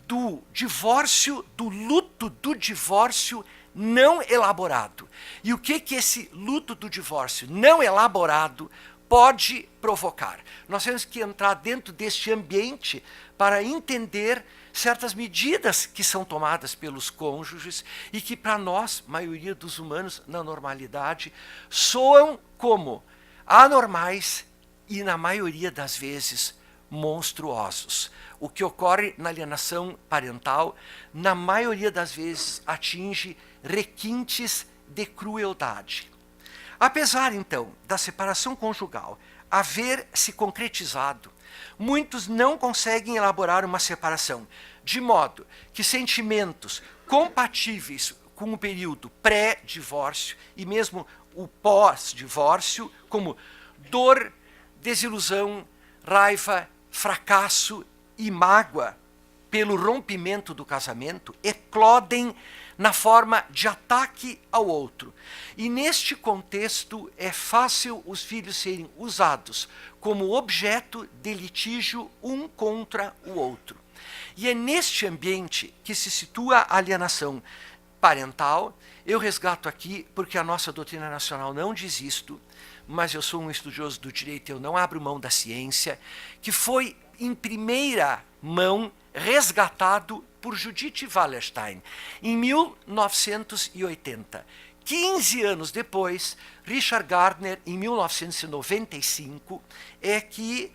do divórcio, do luto do divórcio não elaborado. E o que esse luto do divórcio não elaborado pode provocar? Nós temos que entrar dentro deste ambiente para entender certas medidas que são tomadas pelos cônjuges e que, para nós, maioria dos humanos, na normalidade, soam como anormais e, na maioria das vezes, monstruosos. O que ocorre na alienação parental, na maioria das vezes, atinge requintes de crueldade. Apesar, então, da separação conjugal haver se concretizado, muitos não conseguem elaborar uma separação, de modo que sentimentos compatíveis com o período pré-divórcio e mesmo o pós-divórcio, como dor, desilusão, raiva, fracasso e mágoa pelo rompimento do casamento, eclodem na forma de ataque ao outro. E neste contexto é fácil os filhos serem usados como objeto de litígio um contra o outro. E é neste ambiente que se situa a alienação parental. Eu resgato aqui, porque a nossa doutrina nacional não diz isto, mas eu sou um estudioso do direito, eu não abro mão da ciência, que foi em primeira mão resgatado por Judith Wallerstein, em 1980. 15 anos depois, Richard Gardner, em 1995, é que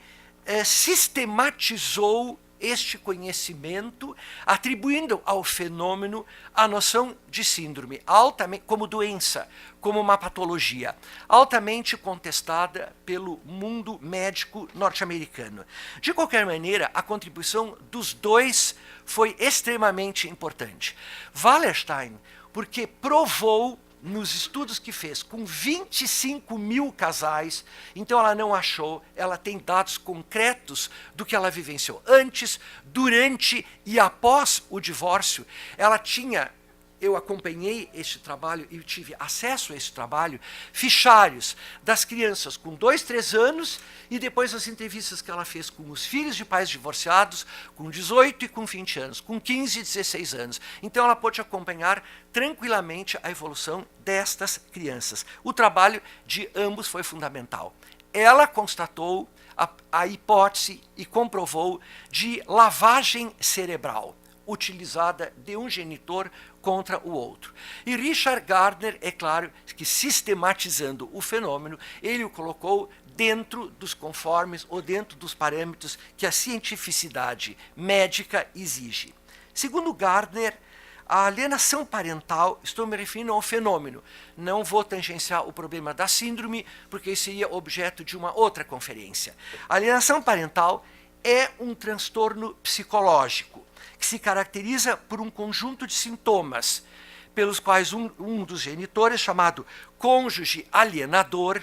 sistematizou este conhecimento, atribuindo ao fenômeno a noção de síndrome, altamente, como doença, como uma patologia, altamente contestada pelo mundo médico norte-americano. De qualquer maneira, a contribuição dos dois foi extremamente importante. Wallerstein, porque provou nos estudos que fez com 25 mil casais, então ela não achou, ela tem dados concretos do que ela vivenciou antes, durante e após o divórcio. Ela tinha, eu acompanhei este trabalho e tive acesso a esse trabalho, fichários das crianças com 2, 3 anos e depois as entrevistas que ela fez com os filhos de pais divorciados com 18 e com 20 anos, com 15 e 16 anos. Então ela pôde acompanhar tranquilamente a evolução destas crianças. O trabalho de ambos foi fundamental. Ela constatou a hipótese e comprovou de lavagem cerebral utilizada de um genitor contra o outro. E Richard Gardner, é claro, que sistematizando o fenômeno, ele o colocou dentro dos conformes ou dentro dos parâmetros que a cientificidade médica exige. Segundo Gardner, a alienação parental, estou me referindo ao fenômeno, não vou tangenciar o problema da síndrome, porque isso seria objeto de uma outra conferência. A alienação parental é um transtorno psicológico, que se caracteriza por um conjunto de sintomas. pelos quais um dos genitores, chamado cônjuge alienador,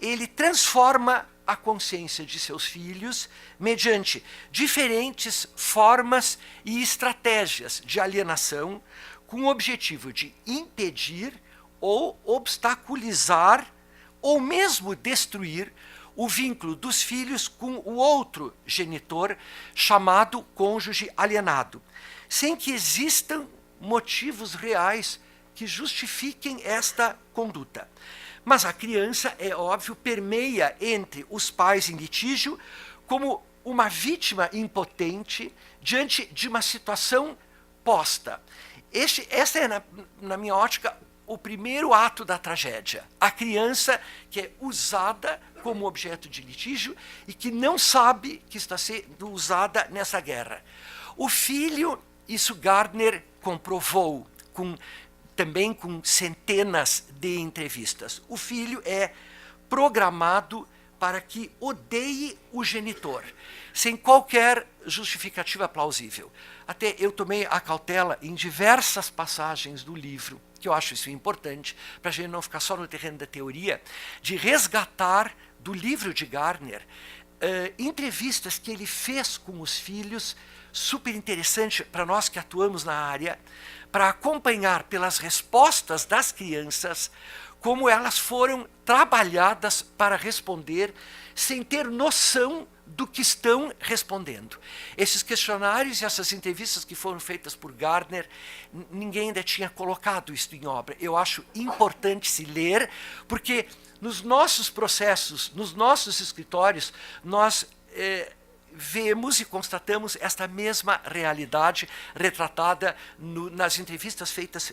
ele transforma a consciência de seus filhos mediante diferentes formas e estratégias de alienação, com o objetivo de impedir ou obstaculizar ou mesmo destruir o vínculo dos filhos com o outro genitor, chamado cônjuge alienado, sem que existam motivos reais que justifiquem esta conduta. Mas a criança, é óbvio, permeia entre os pais em litígio como uma vítima impotente diante de uma situação posta. Essa é, na minha ótica, o primeiro ato da tragédia. A criança que é usada como objeto de litígio e que não sabe que está sendo usada nessa guerra. O filho, isso Gardner comprovou, também com centenas de entrevistas. O filho é programado para que odeie o genitor, sem qualquer justificativa plausível. Até eu tomei a cautela em diversas passagens do livro, que eu acho isso importante, para a gente não ficar só no terreno da teoria, de resgatar do livro de Gardner entrevistas que ele fez com os filhos, super interessante para nós que atuamos na área, para acompanhar pelas respostas das crianças como elas foram trabalhadas para responder sem ter noção do que estão respondendo. Esses questionários e essas entrevistas que foram feitas por Gardner, ninguém ainda tinha colocado isso em obra. Eu acho importante se ler, porque nos nossos processos, nos nossos escritórios, nós vemos e constatamos esta mesma realidade retratada nas entrevistas feitas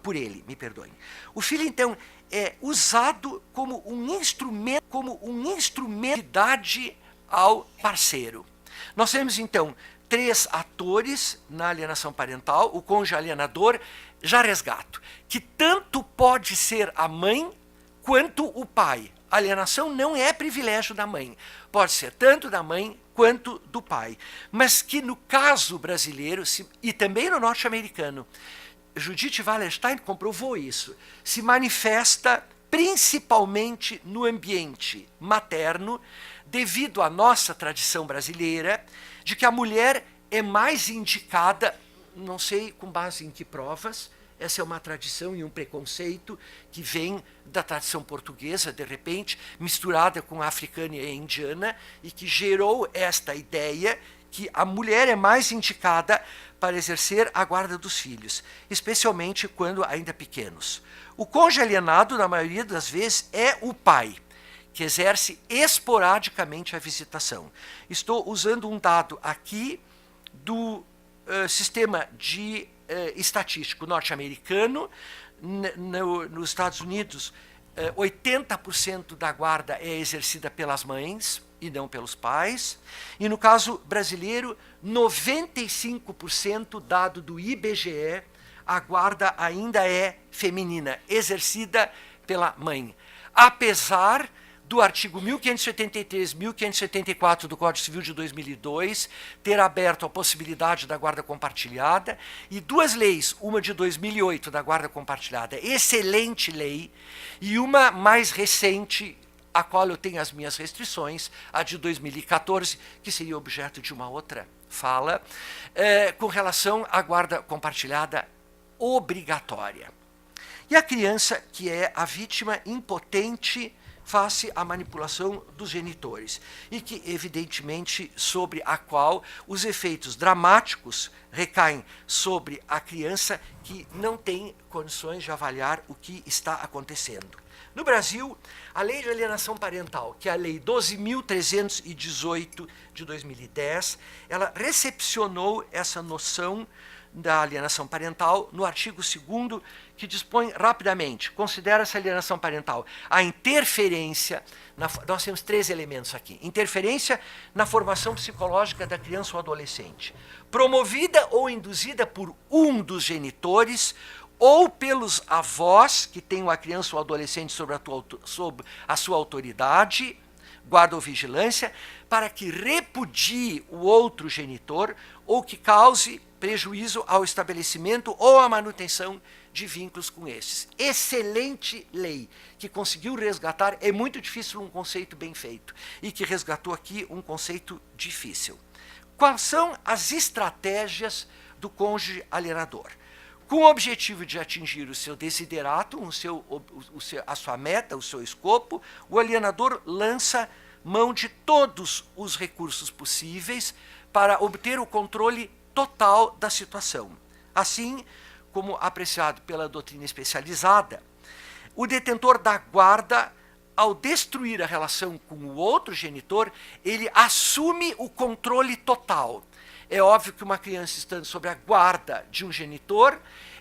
por ele, me perdoem. O filho, então, é usado como um instrumento de idade ao parceiro. Nós temos, então, 3 atores na alienação parental, o cônjuge alienador, já resgato, que tanto pode ser a mãe quanto o pai. A alienação não é privilégio da mãe, pode ser tanto da mãe quanto do pai, mas que no caso brasileiro e também no norte-americano, Judith Wallerstein comprovou isso, se manifesta principalmente no ambiente materno, devido à nossa tradição brasileira, de que a mulher é mais indicada, não sei com base em que provas, essa é uma tradição e um preconceito que vem da tradição portuguesa, de repente, misturada com a africana e a indiana, e que gerou esta ideia que a mulher é mais indicada para exercer a guarda dos filhos, especialmente quando ainda pequenos. O cônjuge alienado, na maioria das vezes, é o pai, que exerce esporadicamente a visitação. Estou usando um dado aqui do sistema de estatístico norte-americano. Nos Estados Unidos, 80% da guarda é exercida pelas mães e não pelos pais. E no caso brasileiro, 95%, dado do IBGE, a guarda ainda é feminina, exercida pela mãe. Apesar do artigo 1573, 1574 do Código Civil de 2002 ter aberto a possibilidade da guarda compartilhada, e 2 leis, uma de 2008 da guarda compartilhada, excelente lei, e uma mais recente, a qual eu tenho as minhas restrições, a de 2014, que seria objeto de uma outra fala, com relação à guarda compartilhada obrigatória. E a criança, que é a vítima impotente face à manipulação dos genitores, e que, evidentemente, sobre a qual os efeitos dramáticos recaem sobre a criança, que não tem condições de avaliar o que está acontecendo. No Brasil, a Lei de Alienação Parental, que é a Lei 12.318 de 2010, ela recepcionou essa noção da alienação parental no artigo 2º, que dispõe rapidamente, considera essa alienação parental a interferência, nós temos 3 elementos aqui, interferência na formação psicológica da criança ou adolescente, promovida ou induzida por um dos genitores, ou pelos avós que tenham a criança ou adolescente sob a sua autoridade, guarda ou vigilância, para que repudie o outro genitor ou que cause prejuízo ao estabelecimento ou à manutenção de vínculos com esses. Excelente lei, que conseguiu resgatar, é muito difícil um conceito bem feito, e que resgatou aqui um conceito difícil. Quais são as estratégias do cônjuge alienador? Com o objetivo de atingir o seu desiderato, a sua meta, o seu escopo, o alienador lança mão de todos os recursos possíveis para obter o controle total da situação. Assim, como apreciado pela doutrina especializada, o detentor da guarda, ao destruir a relação com o outro genitor, ele assume o controle total. É óbvio que uma criança estando sob a guarda de um genitor,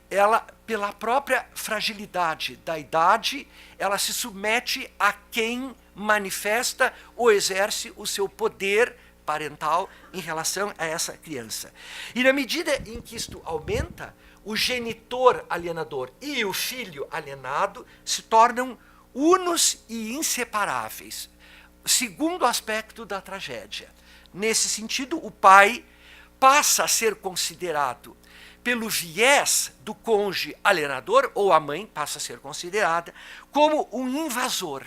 ela, pela própria fragilidade da idade, ela se submete a quem manifesta ou exerce o seu poder parental em relação a essa criança. E na medida em que isto aumenta, o genitor alienador e o filho alienado se tornam unos e inseparáveis. Segundo aspecto da tragédia. Nesse sentido, o pai passa a ser considerado, pelo viés do cônjuge alienador, ou a mãe passa a ser considerada, como um invasor,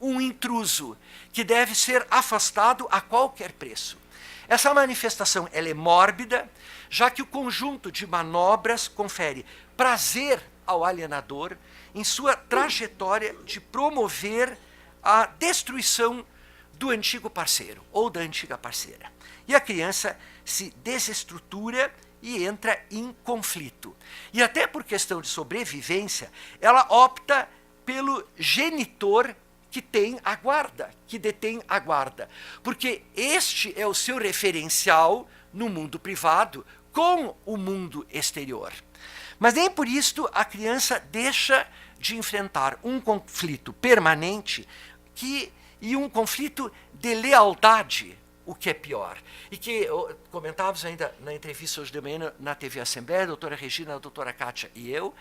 um intruso, que deve ser afastado a qualquer preço. Essa manifestação ela é mórbida, já que o conjunto de manobras confere prazer ao alienador em sua trajetória de promover a destruição do antigo parceiro ou da antiga parceira. E a criança se desestrutura e entra em conflito. E até por questão de sobrevivência, ela opta pelo genitor que tem a guarda, que detém a guarda. Porque este é o seu referencial no mundo privado com o mundo exterior. Mas nem por isto a criança deixa de enfrentar um conflito permanente e um conflito de lealdade, o que é pior. E que comentávamos ainda na entrevista hoje de manhã na TV Assembleia, a doutora Regina, a doutora Kátia e eu,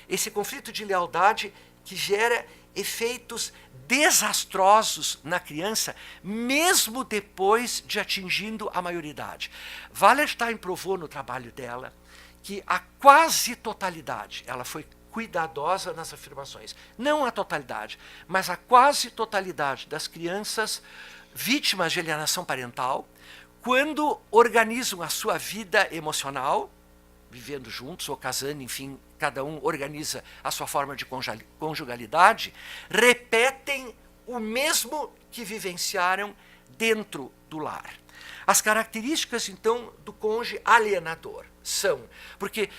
esse conflito de lealdade que gera efeitos desastrosos na criança, mesmo depois de atingindo a maioridade. Wallerstein provou no trabalho dela que a quase totalidade, ela foi cuidadosa nas afirmações, não a totalidade, mas a quase totalidade das crianças vítimas de alienação parental, quando organizam a sua vida emocional, vivendo juntos ou casando, enfim, cada um organiza a sua forma de conjugalidade, repetem o mesmo que vivenciaram dentro do lar. As características, então, do cônjuge alienador são, porque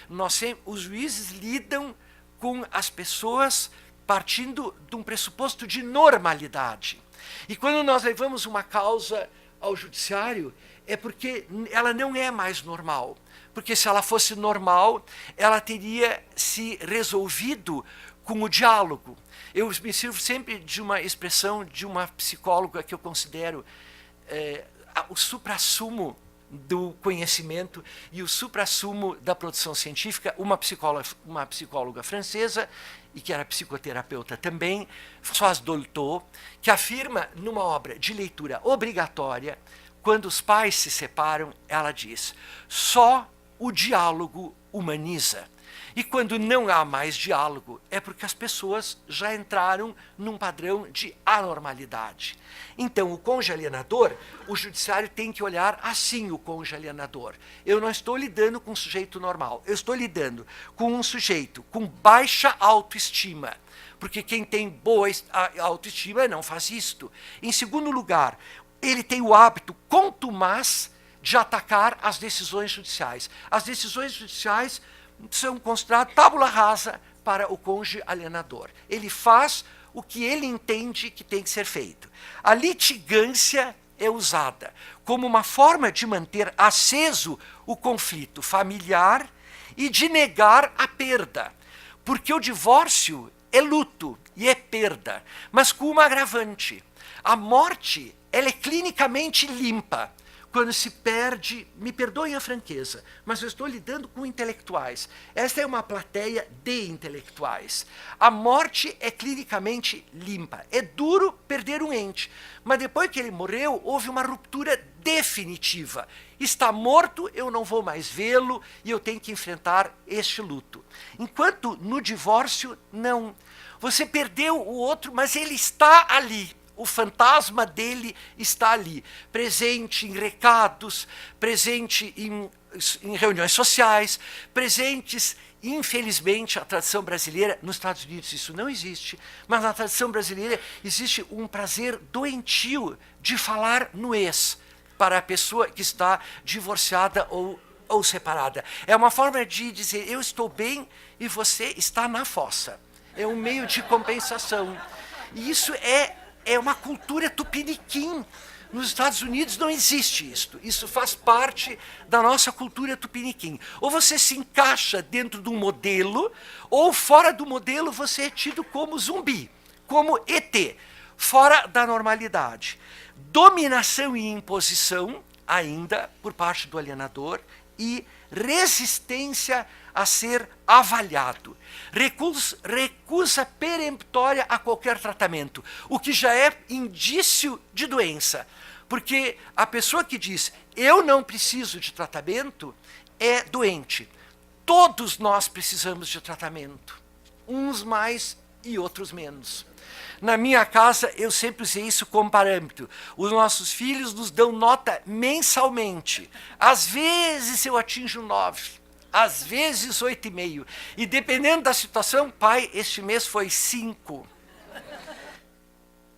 os juízes lidam com as pessoas partindo de um pressuposto de normalidade. E quando nós levamos uma causa ao judiciário, é porque ela não é mais normal. Porque se ela fosse normal, ela teria se resolvido com o diálogo. Eu me sirvo sempre de uma expressão de uma psicóloga que eu considero o suprassumo do conhecimento e o suprassumo da produção científica, uma psicóloga francesa, e que era psicoterapeuta também, Françoise Dolto, que afirma numa obra de leitura obrigatória, quando os pais se separam, ela diz, só o diálogo humaniza. E quando não há mais diálogo, é porque as pessoas já entraram num padrão de anormalidade. Então, o cônjuge alienador, o judiciário tem que olhar assim o cônjuge alienador. Eu não estou lidando com um sujeito normal, eu estou lidando com um sujeito com baixa autoestima, porque quem tem boa autoestima não faz isto. Em segundo lugar, ele tem o hábito contumaz de atacar as decisões judiciais. As decisões judiciais são consideradas tábula rasa para o cônjuge alienador. Ele faz o que ele entende que tem que ser feito. A litigância é usada como uma forma de manter aceso o conflito familiar e de negar a perda. Porque o divórcio é luto e é perda, mas com uma agravante. A morte ela é clinicamente limpa. quando se perde, me perdoem a franqueza, mas eu estou lidando com intelectuais. Esta é uma plateia de intelectuais. A morte é clinicamente limpa. É duro perder um ente, mas depois que ele morreu, houve uma ruptura definitiva. Está morto, eu não vou mais vê-lo e eu tenho que enfrentar este luto. Enquanto no divórcio, não. Você perdeu o outro, mas ele está ali. O fantasma dele está ali, presente em recados, presente em reuniões sociais, presentes, infelizmente, a tradição brasileira, nos Estados Unidos isso não existe, mas na tradição brasileira existe um prazer doentio de falar no ex, para a pessoa que está divorciada ou separada. É uma forma de dizer, eu estou bem e você está na fossa. É um meio de compensação. E isso é uma cultura tupiniquim. Nos Estados Unidos não existe isto. Isso faz parte da nossa cultura tupiniquim. Ou você se encaixa dentro de um modelo, ou fora do modelo você é tido como zumbi, como ET, fora da normalidade. Dominação e imposição, ainda, por parte do alienador, e resistência a ser avaliado. Recusa peremptória a qualquer tratamento, o que já é indício de doença. Porque a pessoa que diz, eu não preciso de tratamento, é doente. Todos nós precisamos de tratamento. Uns mais e outros menos. Na minha casa, eu sempre usei isso como parâmetro. Os nossos filhos nos dão nota mensalmente. Às vezes eu atinjo 9, às vezes 8,5. E dependendo da situação, pai, este mês foi 5.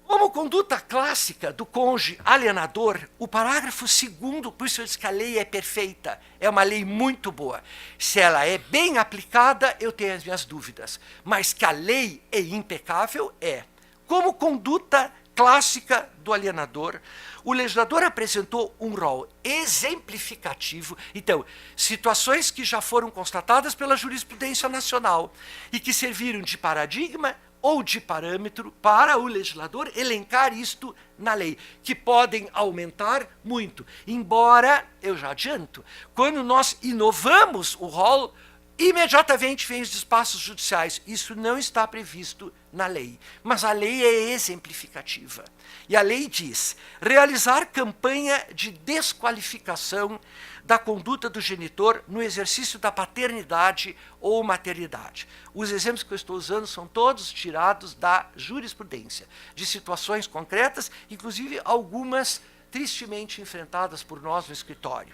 Como conduta clássica do cônjuge alienador, o parágrafo 2º, por isso eu disse que a lei é perfeita, é uma lei muito boa. Se ela é bem aplicada, eu tenho as minhas dúvidas. Mas que a lei é impecável, é. Como conduta clássica do alienador, o legislador apresentou um rol exemplificativo. Então, situações que já foram constatadas pela jurisprudência nacional e que serviram de paradigma ou de parâmetro para o legislador elencar isto na lei, que podem aumentar muito. Embora, eu já adianto, quando nós inovamos o rol, imediatamente vem os espaços judiciais. Isso não está previsto na lei, mas a lei é exemplificativa. E a lei diz, realizar campanha de desqualificação da conduta do genitor no exercício da paternidade ou maternidade. Os exemplos que eu estou usando são todos tirados da jurisprudência, de situações concretas, inclusive algumas tristemente enfrentadas por nós no escritório.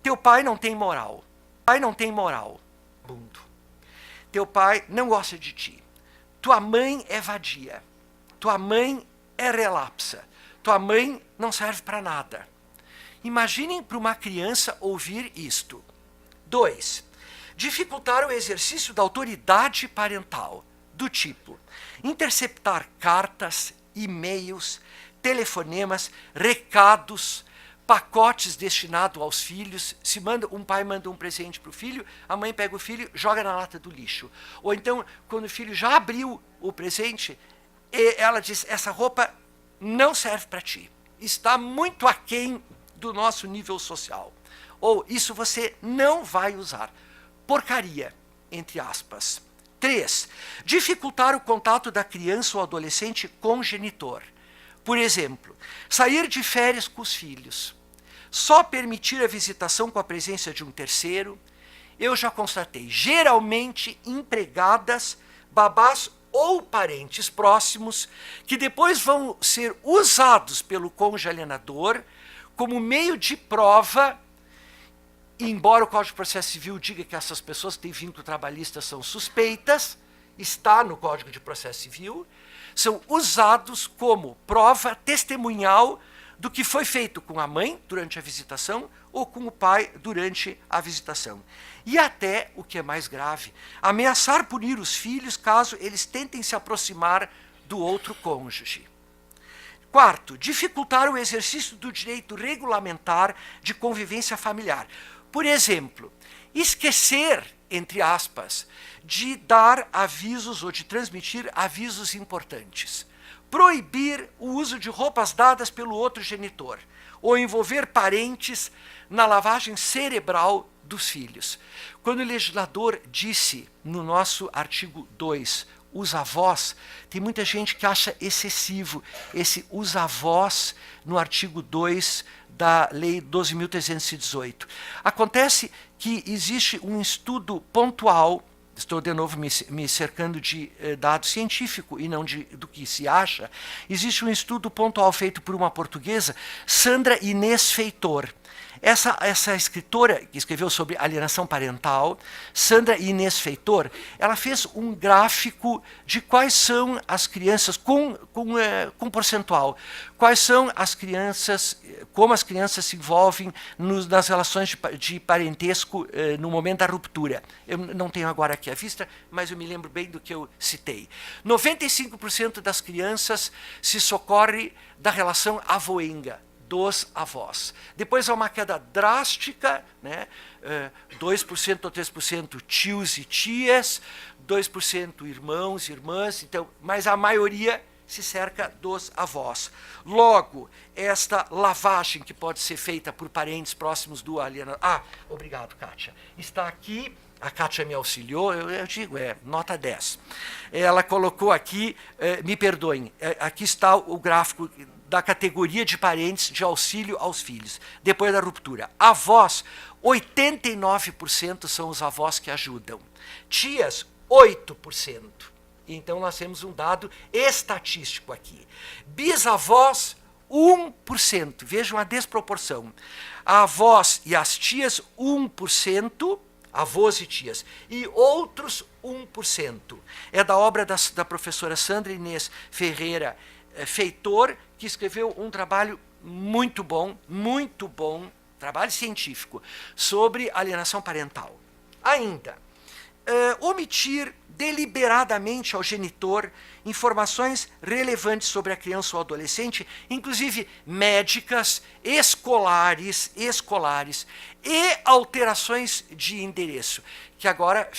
Teu pai não tem moral. Pai não tem moral. Mundo. Teu pai não gosta de ti. Tua mãe é vadia. Tua mãe é relapsa. Tua mãe não serve para nada. Imaginem para uma criança ouvir isto. 2. Dificultar o exercício da autoridade parental, do tipo interceptar cartas, e-mails, telefonemas, recados, pacotes destinados aos filhos. Se um pai manda um presente para o filho, a mãe pega o filho e joga na lata do lixo. Ou então, quando o filho já abriu o presente, ela diz, essa roupa não serve para ti. Está muito aquém do nosso nível social. Ou isso você não vai usar. Porcaria, entre aspas. 3. Dificultar o contato da criança ou adolescente com o genitor. Por exemplo, sair de férias com os filhos. Só permitir a visitação com a presença de um terceiro. Eu já constatei, geralmente empregadas, babás ou parentes próximos, que depois vão ser usados pelo cônjuge alienador como meio de prova, embora o Código de Processo Civil diga que essas pessoas que têm vínculo trabalhista são suspeitas, está no Código de Processo Civil, são usados como prova testemunhal do que foi feito com a mãe durante a visitação ou com o pai durante a visitação. E até, o que é mais grave, ameaçar punir os filhos caso eles tentem se aproximar do outro cônjuge. 4. Dificultar o exercício do direito regulamentar de convivência familiar. Por exemplo, esquecer, entre aspas, de dar avisos ou de transmitir avisos importantes. Proibir o uso de roupas dadas pelo outro genitor. ou envolver parentes na lavagem cerebral dos filhos. Quando o legislador disse no nosso artigo 2, os avós, tem muita gente que acha excessivo esse os avós no artigo 2 da Lei 12.318. Acontece que existe um estudo pontual, estou de novo me cercando de dado científico e não do que se acha, existe um estudo pontual feito por uma portuguesa, Sandra Inês Feitor. Essa escritora que escreveu sobre alienação parental, Sandra Inês Feitor, ela fez um gráfico de quais são as crianças, com percentual, quais são as crianças, como as crianças se envolvem nas relações de parentesco no momento da ruptura. Eu não tenho agora aqui à vista, mas eu me lembro bem do que eu citei. 95% das crianças se socorre da relação avoenga, dos avós. Depois há uma queda drástica, né? 2% ou 3% tios e tias, 2% irmãos e irmãs, então, mas a maioria se cerca dos avós. Logo, esta lavagem que pode ser feita por parentes próximos do alienador. Obrigado, Kátia. Está aqui, a Kátia me auxiliou, eu digo, nota 10. Ela colocou aqui, me perdoem, aqui está o gráfico da categoria de parentes de auxílio aos filhos, depois da ruptura. Avós, 89% são os avós que ajudam. Tias, 8%. Então, nós temos um dado estatístico aqui. Bisavós, 1%. Vejam a desproporção. Avós e as tias, 1%. Avós e tias. E outros, 1%. É da obra da professora Sandra Inês Ferreira Feitor, que escreveu um trabalho muito bom, trabalho científico, sobre alienação parental. Ainda, omitir deliberadamente ao genitor informações relevantes sobre a criança ou adolescente, inclusive médicas, escolares e alterações de endereço, que agora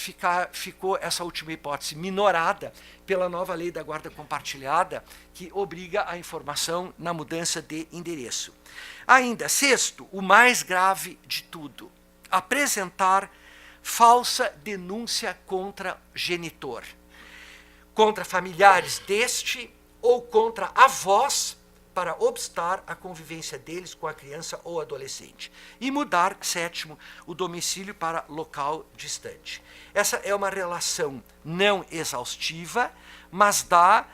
ficou essa última hipótese minorada pela nova lei da guarda compartilhada, que obriga a informação na mudança de endereço. Ainda, sexto, o mais grave de tudo, apresentar falsa denúncia contra genitor, contra familiares deste ou contra avós, para obstar a convivência deles com a criança ou adolescente. E mudar, sétimo, o domicílio para local distante. Essa é uma relação não exaustiva, mas dá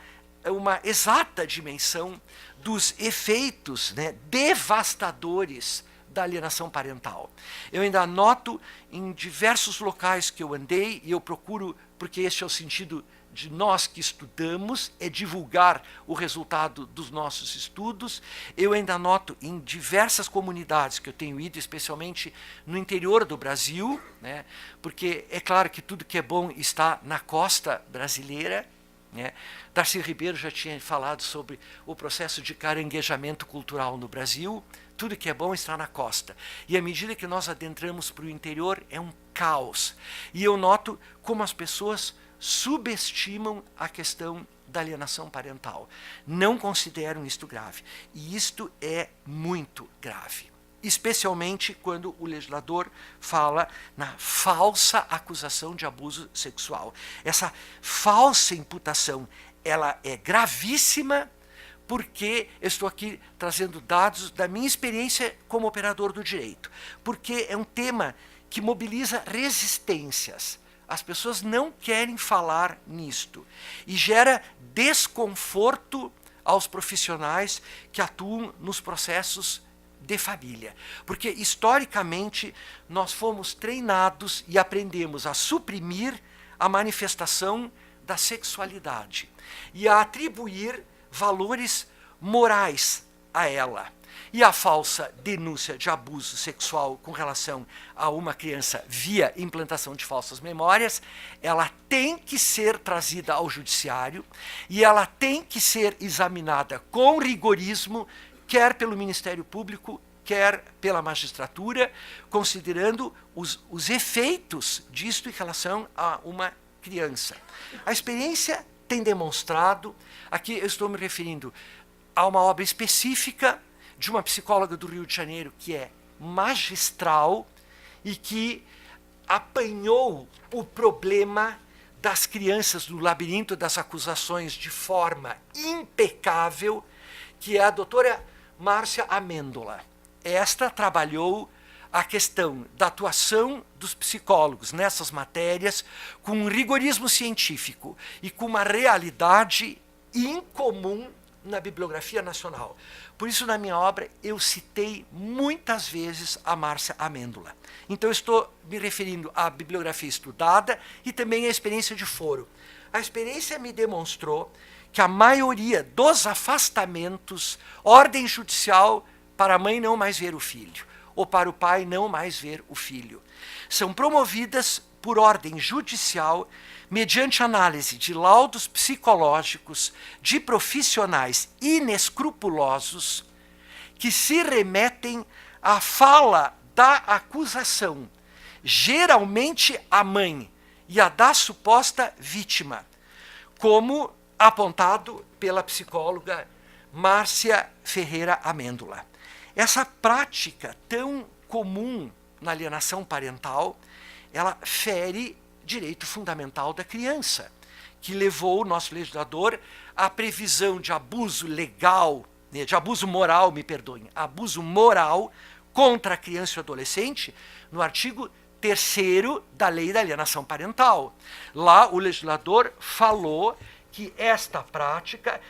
uma exata dimensão dos efeitos, né, devastadores da alienação parental. Eu ainda noto em diversos locais que eu andei, e eu procuro, porque este é o sentido de nós que estudamos, é divulgar o resultado dos nossos estudos. Eu ainda noto em diversas comunidades que eu tenho ido, especialmente no interior do Brasil, né, porque é claro que tudo que é bom está na costa brasileira, né. Darcy Ribeiro já tinha falado sobre o processo de caranguejamento cultural no Brasil. Tudo que é bom está na costa. E à medida que nós adentramos para o interior, é um caos. E eu noto como as pessoas subestimam a questão da alienação parental. Não consideram isto grave. E isto é muito grave. Especialmente quando o legislador fala na falsa acusação de abuso sexual. Essa falsa imputação, ela é gravíssima, porque eu estou aqui trazendo dados da minha experiência como operador do direito. Porque é um tema que mobiliza resistências. As pessoas não querem falar nisto. E gera desconforto aos profissionais que atuam nos processos de família. Porque, historicamente, nós fomos treinados e aprendemos a suprimir a manifestação da sexualidade e a atribuir valores morais a ela. E a falsa denúncia de abuso sexual com relação a uma criança via implantação de falsas memórias, ela tem que ser trazida ao judiciário e ela tem que ser examinada com rigorismo, quer pelo Ministério Público, quer pela magistratura, considerando os efeitos disto em relação a uma criança. A experiência tem demonstrado, aqui eu estou me referindo a uma obra específica de uma psicóloga do Rio de Janeiro que é magistral e que apanhou o problema das crianças no labirinto das acusações de forma impecável, que é a doutora Márcia Amêndola. Esta trabalhou a questão da atuação dos psicólogos nessas matérias com um rigorismo científico e com uma realidade incomum na bibliografia nacional. Por isso, na minha obra, eu citei muitas vezes a Márcia Amêndola. Então, eu estou me referindo à bibliografia estudada e também à experiência de foro. A experiência me demonstrou que a maioria dos afastamentos, ordem judicial para a mãe não mais ver o filho, ou para o pai não mais ver o filho, são promovidas por ordem judicial mediante análise de laudos psicológicos de profissionais inescrupulosos que se remetem à fala da acusação, geralmente a mãe e a da suposta vítima, como apontado pela psicóloga Márcia Ferreira Amêndola. Essa prática tão comum na alienação parental, ela fere direito fundamental da criança, que levou o nosso legislador à previsão de abuso legal, de abuso moral, abuso moral contra a criança e o adolescente, no artigo 3º da Lei da Alienação Parental. Lá o legislador falou que esta prática,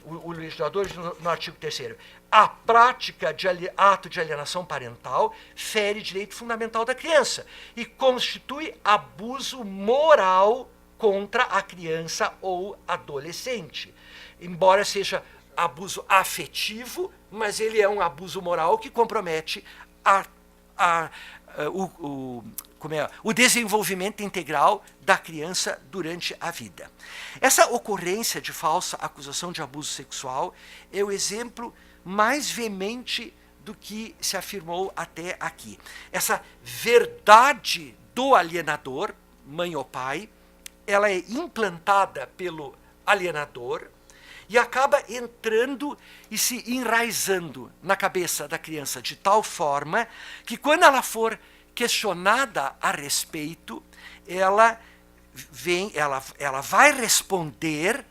o legislador no artigo 3º, a prática de ato de alienação parental fere direito fundamental da criança e constitui abuso moral contra a criança ou adolescente. Embora seja abuso afetivo, mas ele é um abuso moral que compromete o desenvolvimento integral da criança durante a vida. Essa ocorrência de falsa acusação de abuso sexual é o exemplo mais veemente do que se afirmou até aqui. Essa verdade do alienador, mãe ou pai, ela é implantada pelo alienador e acaba entrando e se enraizando na cabeça da criança de tal forma que, quando ela for questionada a respeito, ela vai responder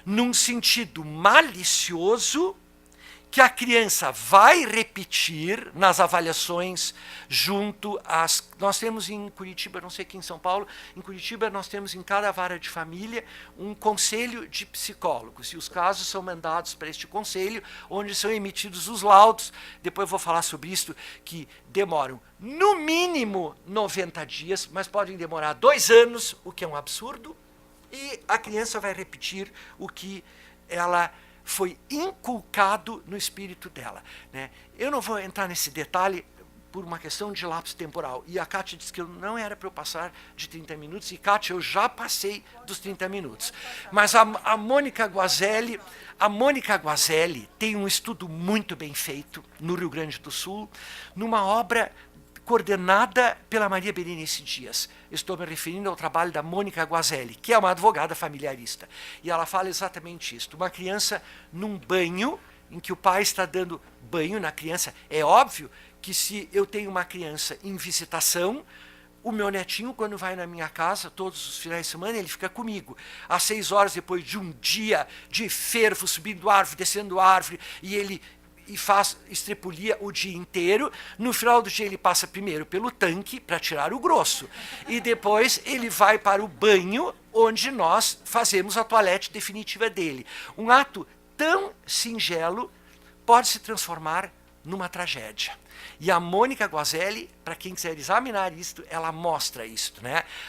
num sentido malicioso que a criança vai repetir nas avaliações junto às... Nós temos em Curitiba, não sei aqui em São Paulo, em Curitiba nós temos em cada vara de família um conselho de psicólogos, e os casos são mandados para este conselho, onde são emitidos os laudos. Depois eu vou falar sobre isso, que demoram no mínimo 90 dias, mas podem demorar 2 anos, o que é um absurdo, e a criança vai repetir o que ela foi inculcado no espírito dela. Eu não vou entrar nesse detalhe por uma questão de lapso temporal. E a Kátia disse que não era para eu passar de 30 minutos, e Kátia, eu já passei dos 30 minutos. Mas a Mônica Guazelli tem um estudo muito bem feito no Rio Grande do Sul, numa obra coordenada pela Maria Berenice Dias. Estou me referindo ao trabalho da Mônica Guazelli, que é uma advogada familiarista. E ela fala exatamente isso. Uma criança num banho, em que o pai está dando banho na criança. É óbvio que, se eu tenho uma criança em visitação, o meu netinho, quando vai na minha casa, todos os finais de semana, ele fica comigo. Às 6 horas, depois de um dia de fervo, subindo árvore, descendo árvore, e estrepulia o dia inteiro. No final do dia ele passa primeiro pelo tanque para tirar o grosso, e depois ele vai para o banho, onde nós fazemos a toalete definitiva dele. Um ato tão singelo pode se transformar numa tragédia. E a Mônica Guazelli, para quem quiser examinar isto, ela mostra isto,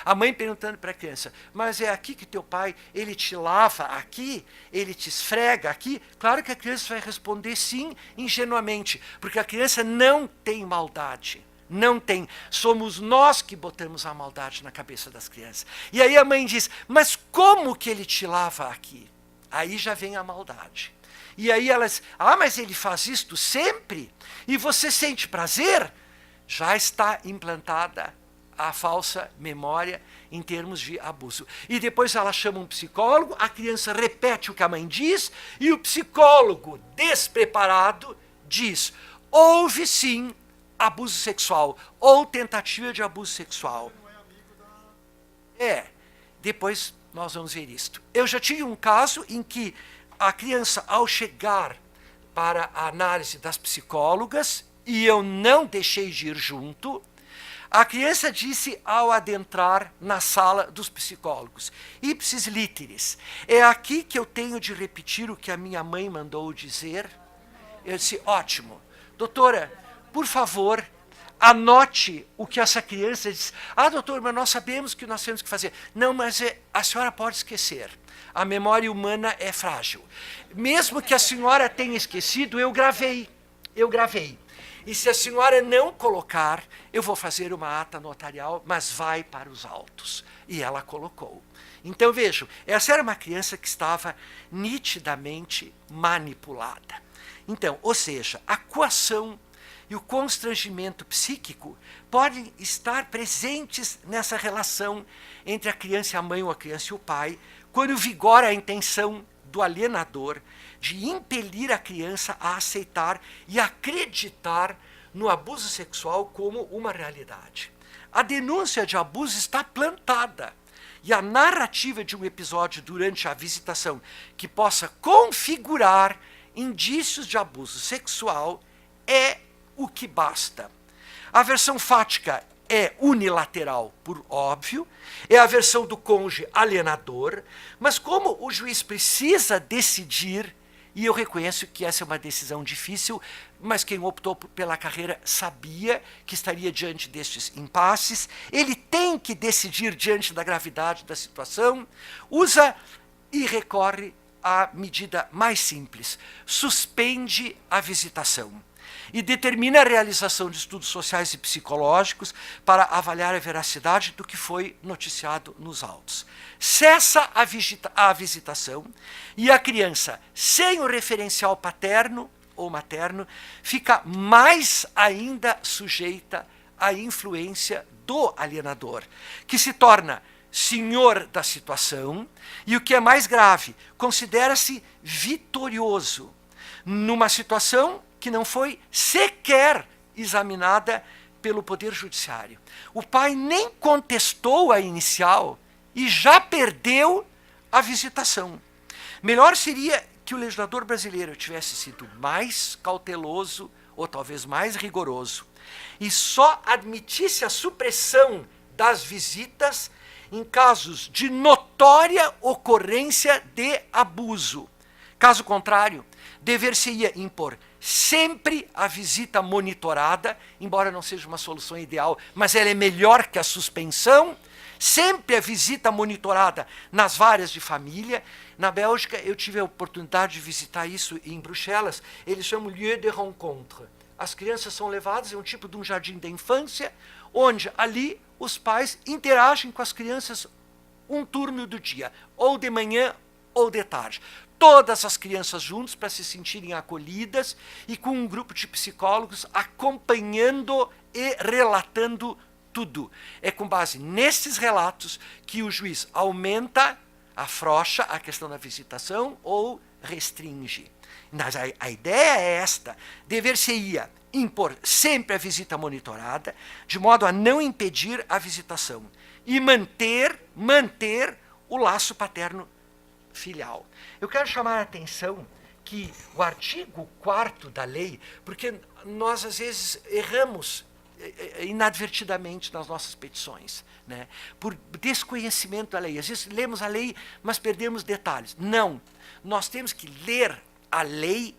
A mãe perguntando para a criança: mas é aqui que teu pai, ele te lava aqui? Ele te esfrega aqui? Claro que a criança vai responder sim, ingenuamente, porque a criança não tem maldade. Não tem. Somos nós que botamos a maldade na cabeça das crianças. E aí a mãe diz: mas como que ele te lava aqui? Aí já vem a maldade. E aí elas: mas ele faz isto sempre? E você sente prazer? Já está implantada a falsa memória em termos de abuso. E depois ela chama um psicólogo, a criança repete o que a mãe diz, e o psicólogo, despreparado, diz: houve sim abuso sexual ou tentativa de abuso sexual. Depois nós vamos ver isto. Eu já tive um caso em que a criança, ao chegar para a análise das psicólogas, e eu não deixei de ir junto, a criança disse ao adentrar na sala dos psicólogos: ipsis literis, é aqui que eu tenho de repetir o que a minha mãe mandou dizer? Eu disse: ótimo. Doutora, por favor, anote o que essa criança diz. Ah, doutor, mas nós sabemos o que nós temos que fazer. Não, mas a senhora pode esquecer. A memória humana é frágil. Mesmo que a senhora tenha esquecido, eu gravei. E se a senhora não colocar, eu vou fazer uma ata notarial, mas vai para os autos. E ela colocou. Então, vejam, essa era uma criança que estava nitidamente manipulada. Então, ou seja, a coação e o constrangimento psíquico podem estar presentes nessa relação entre a criança e a mãe ou a criança e o pai, quando vigora a intenção do alienador de impelir a criança a aceitar e acreditar no abuso sexual como uma realidade. A denúncia de abuso está plantada e a narrativa de um episódio durante a visitação que possa configurar indícios de abuso sexual é o que basta. A versão fática é unilateral, por óbvio, é a versão do cônjuge alienador, mas como o juiz precisa decidir, e eu reconheço que essa é uma decisão difícil, mas quem optou pela carreira sabia que estaria diante destes impasses, ele tem que decidir diante da gravidade da situação, usa e recorre à medida mais simples: suspende a visitação e determina a realização de estudos sociais e psicológicos para avaliar a veracidade do que foi noticiado nos autos. Cessa a visitação e a criança, sem o referencial paterno ou materno, fica mais ainda sujeita à influência do alienador, que se torna senhor da situação e, o que é mais grave, considera-se vitorioso numa situação que não foi sequer examinada pelo Poder Judiciário. O pai nem contestou a inicial e já perdeu a visitação. Melhor seria que o legislador brasileiro tivesse sido mais cauteloso ou talvez mais rigoroso e só admitisse a supressão das visitas em casos de notória ocorrência de abuso. Caso contrário, dever-se-ia impor sempre a visita monitorada, embora não seja uma solução ideal, mas ela é melhor que a suspensão, sempre a visita monitorada nas varas de família. Na Bélgica, eu tive a oportunidade de visitar isso em Bruxelas, eles chamam lieu de rencontre. As crianças são levadas, é um tipo de um jardim da infância, onde ali os pais interagem com as crianças um turno do dia, ou de manhã ou de tarde. Todas as crianças juntas para se sentirem acolhidas e com um grupo de psicólogos acompanhando e relatando tudo. É com base nesses relatos que o juiz aumenta, afrouxa a questão da visitação ou restringe. Mas a ideia é esta: dever-se-ia impor sempre a visita monitorada, de modo a não impedir a visitação e manter o laço paterno filial. Eu quero chamar a atenção que o artigo 4º da lei, porque nós às vezes erramos inadvertidamente nas nossas petições, né? Por desconhecimento da lei. Às vezes lemos a lei, mas perdemos detalhes. Não, nós temos que ler a lei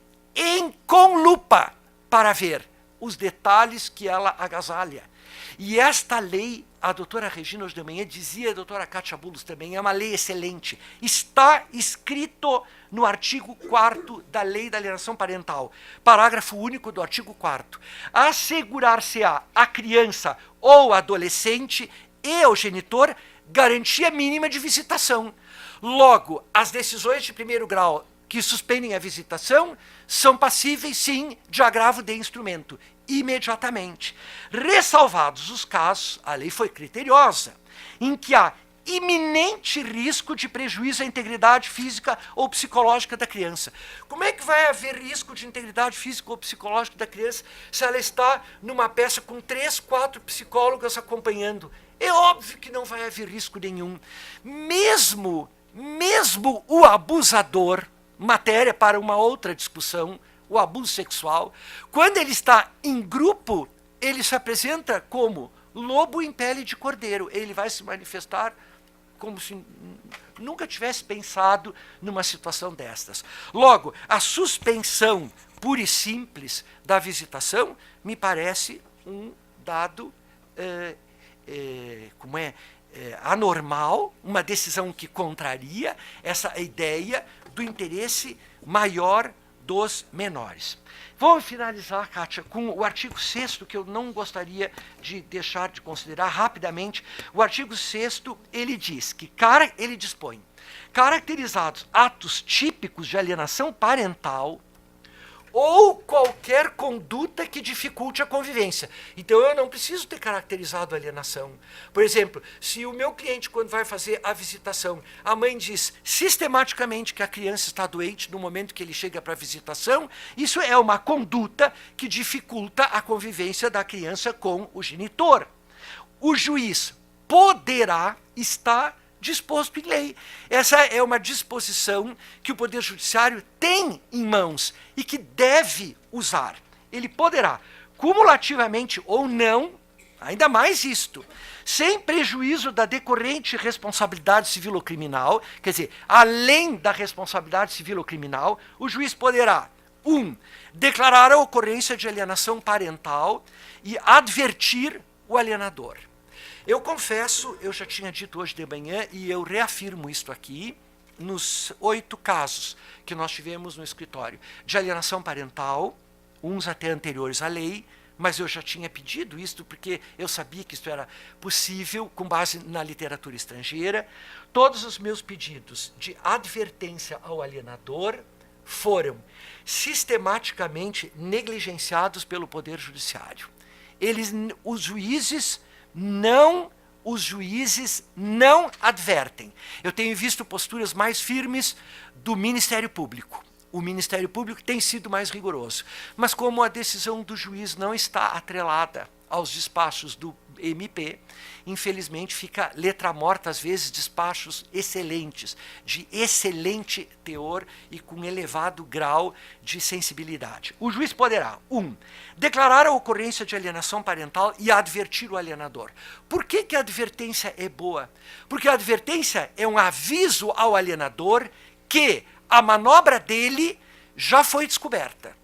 com lupa para ver os detalhes que ela agasalha. E esta lei, a doutora Regina hoje de manhã dizia, a doutora Kátia Bullos também, é uma lei excelente. Está escrito no artigo 4º da Lei da Alienação Parental, parágrafo único do artigo 4º. Assegurar-se-á a criança ou adolescente e ao genitor garantia mínima de visitação. Logo, as decisões de primeiro grau que suspendem a visitação são passíveis, sim, de agravo de instrumento, imediatamente. Ressalvados os casos, a lei foi criteriosa, em que há iminente risco de prejuízo à integridade física ou psicológica da criança. Como é que vai haver risco de integridade física ou psicológica da criança se ela está numa peça com 3, 4 psicólogas acompanhando? É óbvio que não vai haver risco nenhum. Mesmo o abusador, matéria para uma outra discussão, o abuso sexual, quando ele está em grupo, ele se apresenta como lobo em pele de cordeiro. Ele vai se manifestar como se nunca tivesse pensado numa situação destas. Logo, a suspensão pura e simples da visitação me parece um dado anormal, uma decisão que contraria essa ideia do interesse maior dos menores. Vou finalizar, Kátia, com o artigo 6º, que eu não gostaria de deixar de considerar rapidamente. O artigo 6º, ele diz que ele dispõe caracterizados atos típicos de alienação parental ou qualquer conduta que dificulte a convivência. Então, eu não preciso ter caracterizado a alienação. Por exemplo, se o meu cliente, quando vai fazer a visitação, a mãe diz sistematicamente que a criança está doente no momento que ele chega para a visitação, isso é uma conduta que dificulta a convivência da criança com o genitor. O juiz poderá estar disposto em lei. Essa é uma disposição que o Poder Judiciário tem em mãos e que deve usar. Ele poderá, cumulativamente ou não, ainda mais isto, sem prejuízo da decorrente responsabilidade civil ou criminal, quer dizer, além da responsabilidade civil ou criminal, o juiz poderá, 1, declarar a ocorrência de alienação parental e advertir o alienador. Eu confesso, eu já tinha dito hoje de manhã, e eu reafirmo isto aqui, nos 8 casos que nós tivemos no escritório de alienação parental, uns até anteriores à lei, mas eu já tinha pedido isto porque eu sabia que isto era possível com base na literatura estrangeira. Todos os meus pedidos de advertência ao alienador foram sistematicamente negligenciados pelo Poder Judiciário. Os juízes não advertem. Eu tenho visto posturas mais firmes do Ministério Público. O Ministério Público tem sido mais rigoroso. Mas como a decisão do juiz não está atrelada aos despachos do MP, infelizmente fica letra morta, às vezes, despachos excelentes, de excelente teor e com elevado grau de sensibilidade. O juiz poderá, 1, declarar a ocorrência de alienação parental e advertir o alienador. Por que a advertência é boa? Porque a advertência é um aviso ao alienador que a manobra dele já foi descoberta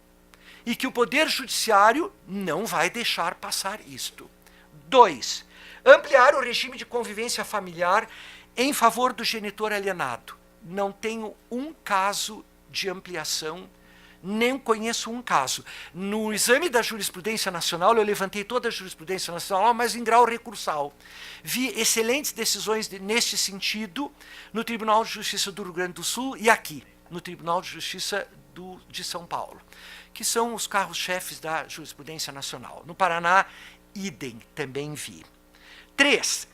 e que o Poder Judiciário não vai deixar passar isto. 2, ampliar o regime de convivência familiar em favor do genitor alienado. Não tenho um caso de ampliação, nem conheço um caso. No exame da jurisprudência nacional, eu levantei toda a jurisprudência nacional, mas em grau recursal. Vi excelentes decisões neste sentido no Tribunal de Justiça do Rio Grande do Sul e aqui, no Tribunal de Justiça de São Paulo, que são os carros-chefes da jurisprudência nacional. No Paraná, idem, também vi. 3,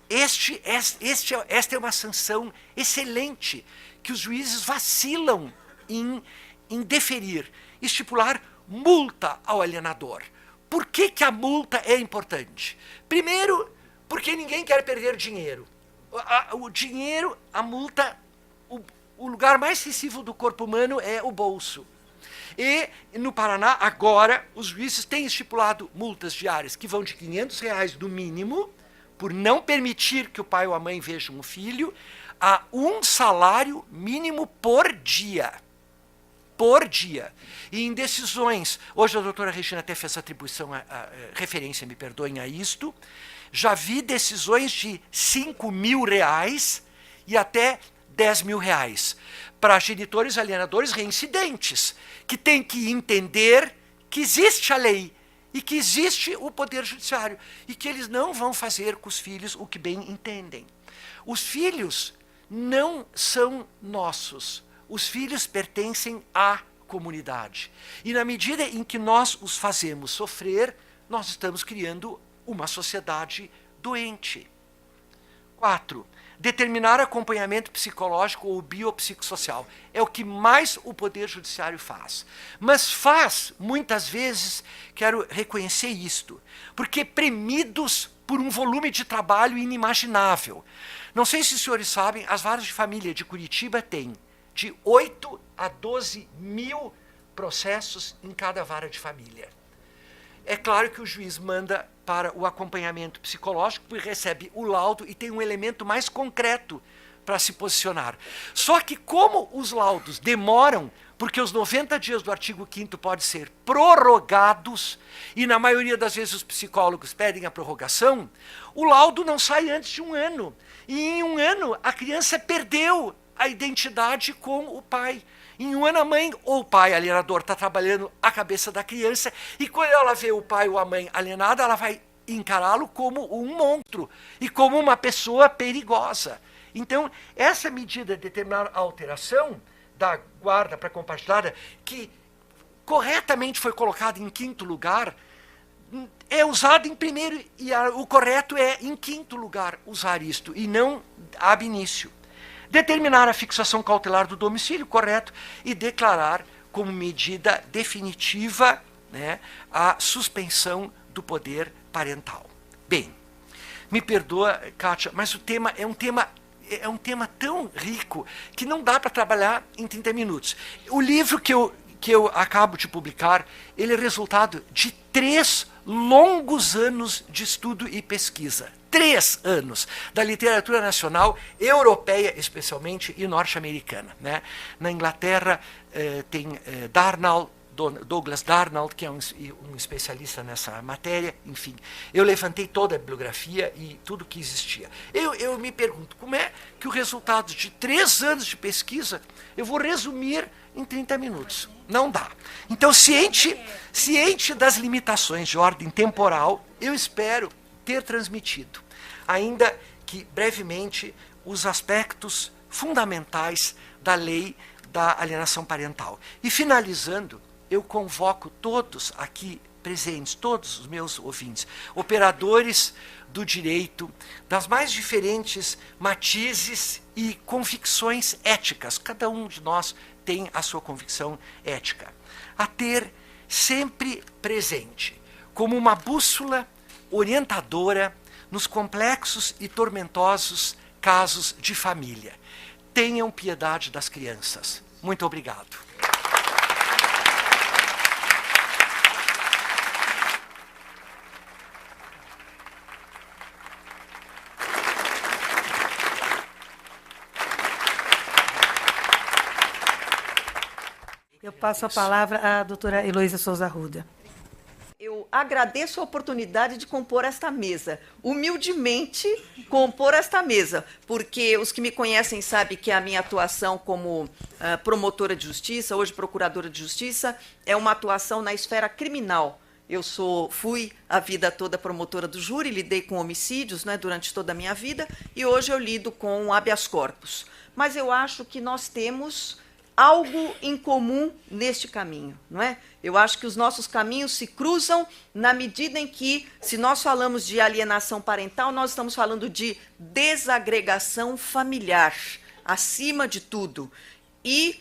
esta é uma sanção excelente que os juízes vacilam em deferir, estipular multa ao alienador. Por que a multa é importante? Primeiro, porque ninguém quer perder dinheiro. O dinheiro, a multa, o lugar mais sensível do corpo humano é o bolso. E no Paraná, agora, os juízes têm estipulado multas diárias que vão de R$500 no mínimo, por não permitir que o pai ou a mãe vejam o filho, a um salário mínimo por dia. Por dia. E em decisões, hoje a doutora Regina até fez atribuição, a referência, me perdoem, a isto, já vi decisões de R$5.000 e até R$10.000 para genitores alienadores reincidentes, que têm que entender que existe a lei e que existe o Poder Judiciário e que eles não vão fazer com os filhos o que bem entendem. Os filhos não são nossos. Os filhos pertencem à comunidade. E na medida em que nós os fazemos sofrer, nós estamos criando uma sociedade doente. 4, determinar acompanhamento psicológico ou biopsicossocial. É o que mais o Poder Judiciário faz. Mas faz, muitas vezes, quero reconhecer isto, porque premidos por um volume de trabalho inimaginável. Não sei se os senhores sabem, as varas de família de Curitiba têm de 8 a 12 mil processos em cada vara de família. É claro que o juiz manda para o acompanhamento psicológico e recebe o laudo e tem um elemento mais concreto para se posicionar. Só que como os laudos demoram, porque os 90 dias do artigo 5º podem ser prorrogados, e na maioria das vezes os psicólogos pedem a prorrogação, o laudo não sai antes de 1 ano. E em 1 ano a criança perdeu a identidade com o pai. Em 1 ano a mãe ou o pai alienador está trabalhando a cabeça da criança, e quando ela vê o pai ou a mãe alienada, ela vai encará-lo como um monstro e como uma pessoa perigosa. Então, essa medida de determinar a alteração da guarda para compartilhada, que corretamente foi colocada em 5º lugar, é usada em primeiro, e o correto é, em 5º lugar, usar isto, e não ab início. Determinar a fixação cautelar do domicílio, correto, e declarar como medida definitiva, né, a suspensão do poder parental. Bem, me perdoa, Kátia, mas o tema é um tema tão rico que não dá para trabalhar em 30 minutos. O livro que eu acabo de publicar, ele é resultado de 3 longos anos de estudo e pesquisa. 3 anos da literatura nacional, europeia especialmente, e norte-americana, né? Na Inglaterra tem Douglas Darnall, que é um especialista nessa matéria. Enfim, eu levantei toda a bibliografia e tudo que existia. Eu me pergunto, como é que o resultado de 3 anos de pesquisa eu vou resumir em 30 minutos? Não dá. Então, ciente das limitações de ordem temporal, eu espero ter transmitido, ainda que brevemente, os aspectos fundamentais da lei da alienação parental. E finalizando, eu convoco todos aqui presentes, todos os meus ouvintes, operadores do direito, das mais diferentes matizes e convicções éticas, cada um de nós tem a sua convicção ética, a ter sempre presente, como uma bússola orientadora nos complexos e tormentosos casos de família. Tenham piedade das crianças. Muito obrigado. Eu passo a palavra à doutora Heloísa Souza Arruda. Eu agradeço a oportunidade de compor esta mesa, humildemente compor esta mesa, porque os que me conhecem sabem que a minha atuação como promotora de justiça, hoje procuradora de justiça, é uma atuação na esfera criminal. Eu fui a vida toda promotora do júri, lidei com homicídios, né, durante toda a minha vida, e hoje eu lido com habeas corpus. Mas eu acho que nós temos algo em comum neste caminho, não é? Eu acho que os nossos caminhos se cruzam na medida em que, se nós falamos de alienação parental, nós estamos falando de desagregação familiar, acima de tudo. E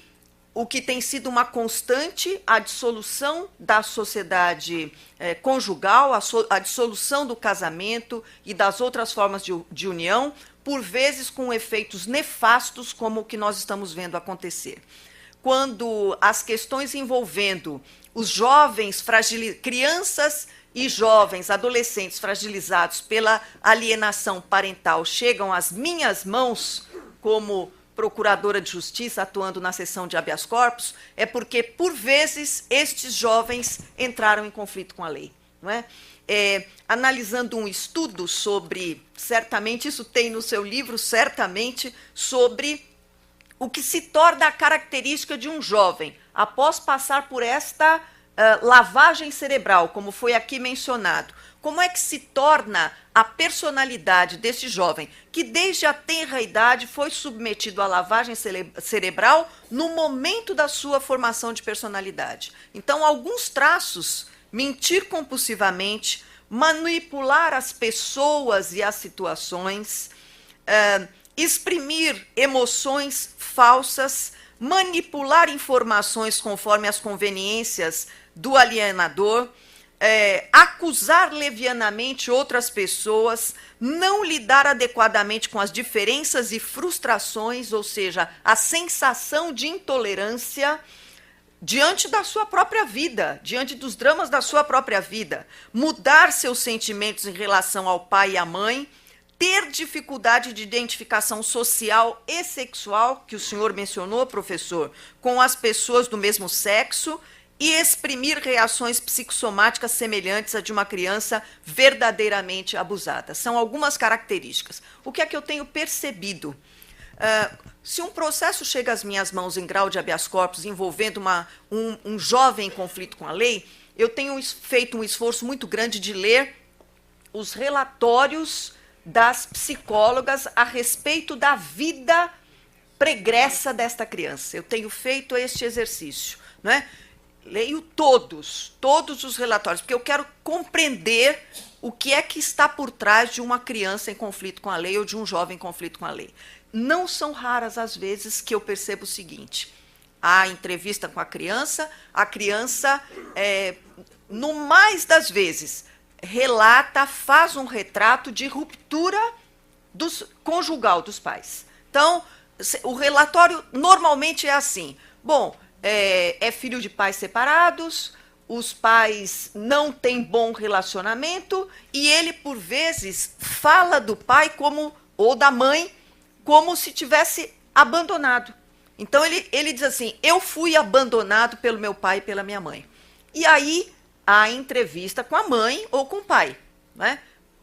o que tem sido uma constante, a dissolução da sociedade conjugal, a dissolução do casamento e das outras formas de união, por vezes com efeitos nefastos, como o que nós estamos vendo acontecer. Quando as questões envolvendo os jovens, crianças e jovens, adolescentes fragilizados pela alienação parental chegam às minhas mãos, como procuradora de justiça atuando na seção de habeas corpus, é porque, por vezes, estes jovens entraram em conflito com a lei, não é? Analisando um estudo sobre, certamente, isso tem no seu livro, certamente, sobre o que se torna a característica de um jovem, após passar por esta lavagem cerebral, como foi aqui mencionado. Como é que se torna a personalidade desse jovem, que desde a tenra idade foi submetido à lavagem cerebral no momento da sua formação de personalidade. Então, alguns traços: mentir compulsivamente, manipular as pessoas e as situações, exprimir emoções falsas, manipular informações conforme as conveniências do alienador, acusar levianamente outras pessoas, não lidar adequadamente com as diferenças e frustrações, ou seja, a sensação de intolerância diante da sua própria vida, diante dos dramas da sua própria vida, mudar seus sentimentos em relação ao pai e à mãe, ter dificuldade de identificação social e sexual, que o senhor mencionou, professor, com as pessoas do mesmo sexo, e exprimir reações psicossomáticas semelhantes à de uma criança verdadeiramente abusada. São algumas características. O que é que eu tenho percebido? Se um processo chega às minhas mãos em grau de habeas corpus envolvendo um jovem em conflito com a lei, eu tenho feito um esforço muito grande de ler os relatórios das psicólogas a respeito da vida pregressa desta criança. Eu tenho feito este exercício, não é? Leio todos os relatórios, porque eu quero compreender o que é que está por trás de uma criança em conflito com a lei ou de um jovem em conflito com a lei. Não são raras as vezes que eu percebo o seguinte: a entrevista com a criança, no mais das vezes, relata, faz um retrato de ruptura conjugal dos pais. Então, o relatório normalmente é assim: bom, é filho de pais separados, os pais não têm bom relacionamento, e ele, por vezes, fala do pai ou da mãe como se tivesse abandonado. Então, ele diz assim: eu fui abandonado pelo meu pai e pela minha mãe. E aí, a entrevista com a mãe ou com o pai, né?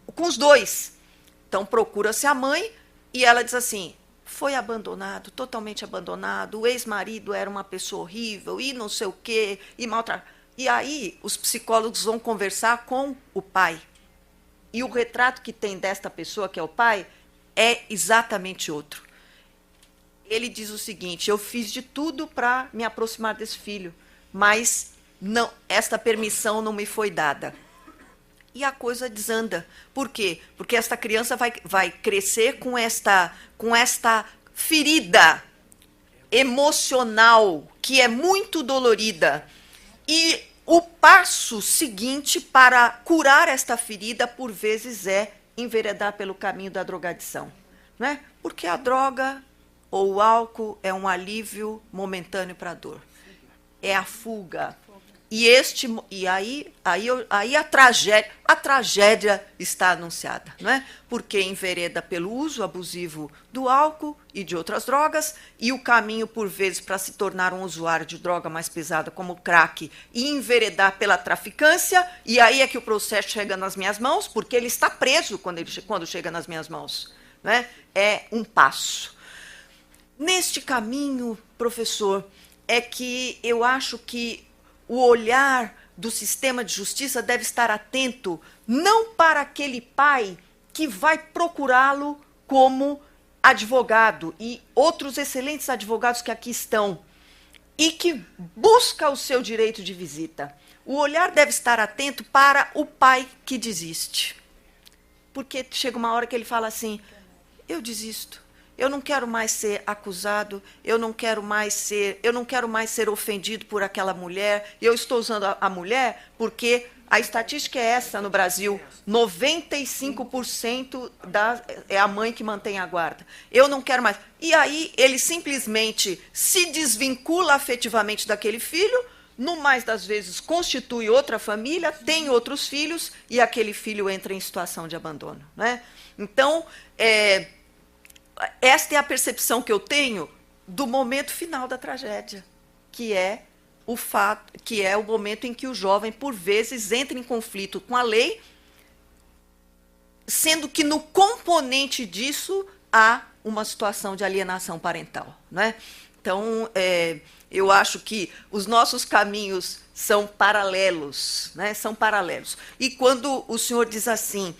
Com os dois. Então, procura-se a mãe e ela diz assim: foi abandonado, totalmente abandonado, o ex-marido era uma pessoa horrível e não sei o quê, e maltratado. E aí os psicólogos vão conversar com o pai. E o retrato que tem desta pessoa, que é o pai, é exatamente outro. Ele diz o seguinte: eu fiz de tudo para me aproximar desse filho, mas não, esta permissão não me foi dada. E a coisa desanda. Por quê? Porque esta criança vai crescer com esta ferida emocional que é muito dolorida. E o passo seguinte para curar esta ferida, por vezes, é enveredar pelo caminho da drogadição, né? Porque a droga ou o álcool é um alívio momentâneo para a dor. É a fuga. E aí a tragédia está anunciada, não é? Porque envereda pelo uso abusivo do álcool e de outras drogas, e o caminho, por vezes, para se tornar um usuário de droga mais pesada, como o crack, e enveredar pela traficância, e aí é que o processo chega nas minhas mãos, porque ele está preso quando chega nas minhas mãos, não é? É um passo. Neste caminho, professor, é que eu acho que o olhar do sistema de justiça deve estar atento não para aquele pai que vai procurá-lo como advogado, e outros excelentes advogados que aqui estão, e que busca o seu direito de visita. O olhar deve estar atento para o pai que desiste. Porque chega uma hora que ele fala assim: eu desisto. Eu não quero mais ser acusado, eu não quero mais ser ofendido por aquela mulher. Eu estou usando a mulher porque a estatística é essa no Brasil: 95% é a mãe que mantém a guarda. Eu não quero mais. E aí ele simplesmente se desvincula afetivamente daquele filho, no mais das vezes constitui outra família, tem outros filhos, e aquele filho entra em situação de abandono, né? Então, esta é a percepção que eu tenho do momento final da tragédia, que é o momento em que o jovem, por vezes, entra em conflito com a lei, sendo que no componente disso há uma situação de alienação parental, né? Então, eu acho que os nossos caminhos são paralelos, né? São paralelos. E quando o senhor diz assim,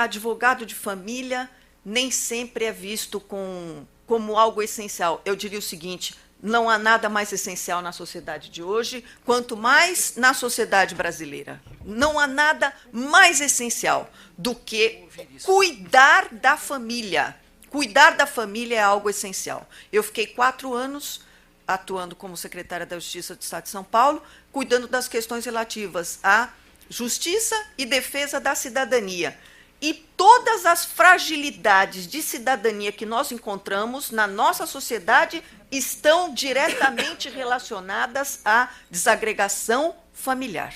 advogado de família nem sempre é visto como algo essencial. Eu diria o seguinte: não há nada mais essencial na sociedade de hoje, quanto mais na sociedade brasileira. Não há nada mais essencial do que cuidar da família, cuidar da família é algo essencial. Eu fiquei 4 anos atuando como secretária da Justiça do Estado de São Paulo, cuidando das questões relativas à justiça e defesa da cidadania. E todas as fragilidades de cidadania que nós encontramos na nossa sociedade estão diretamente relacionadas à desagregação familiar.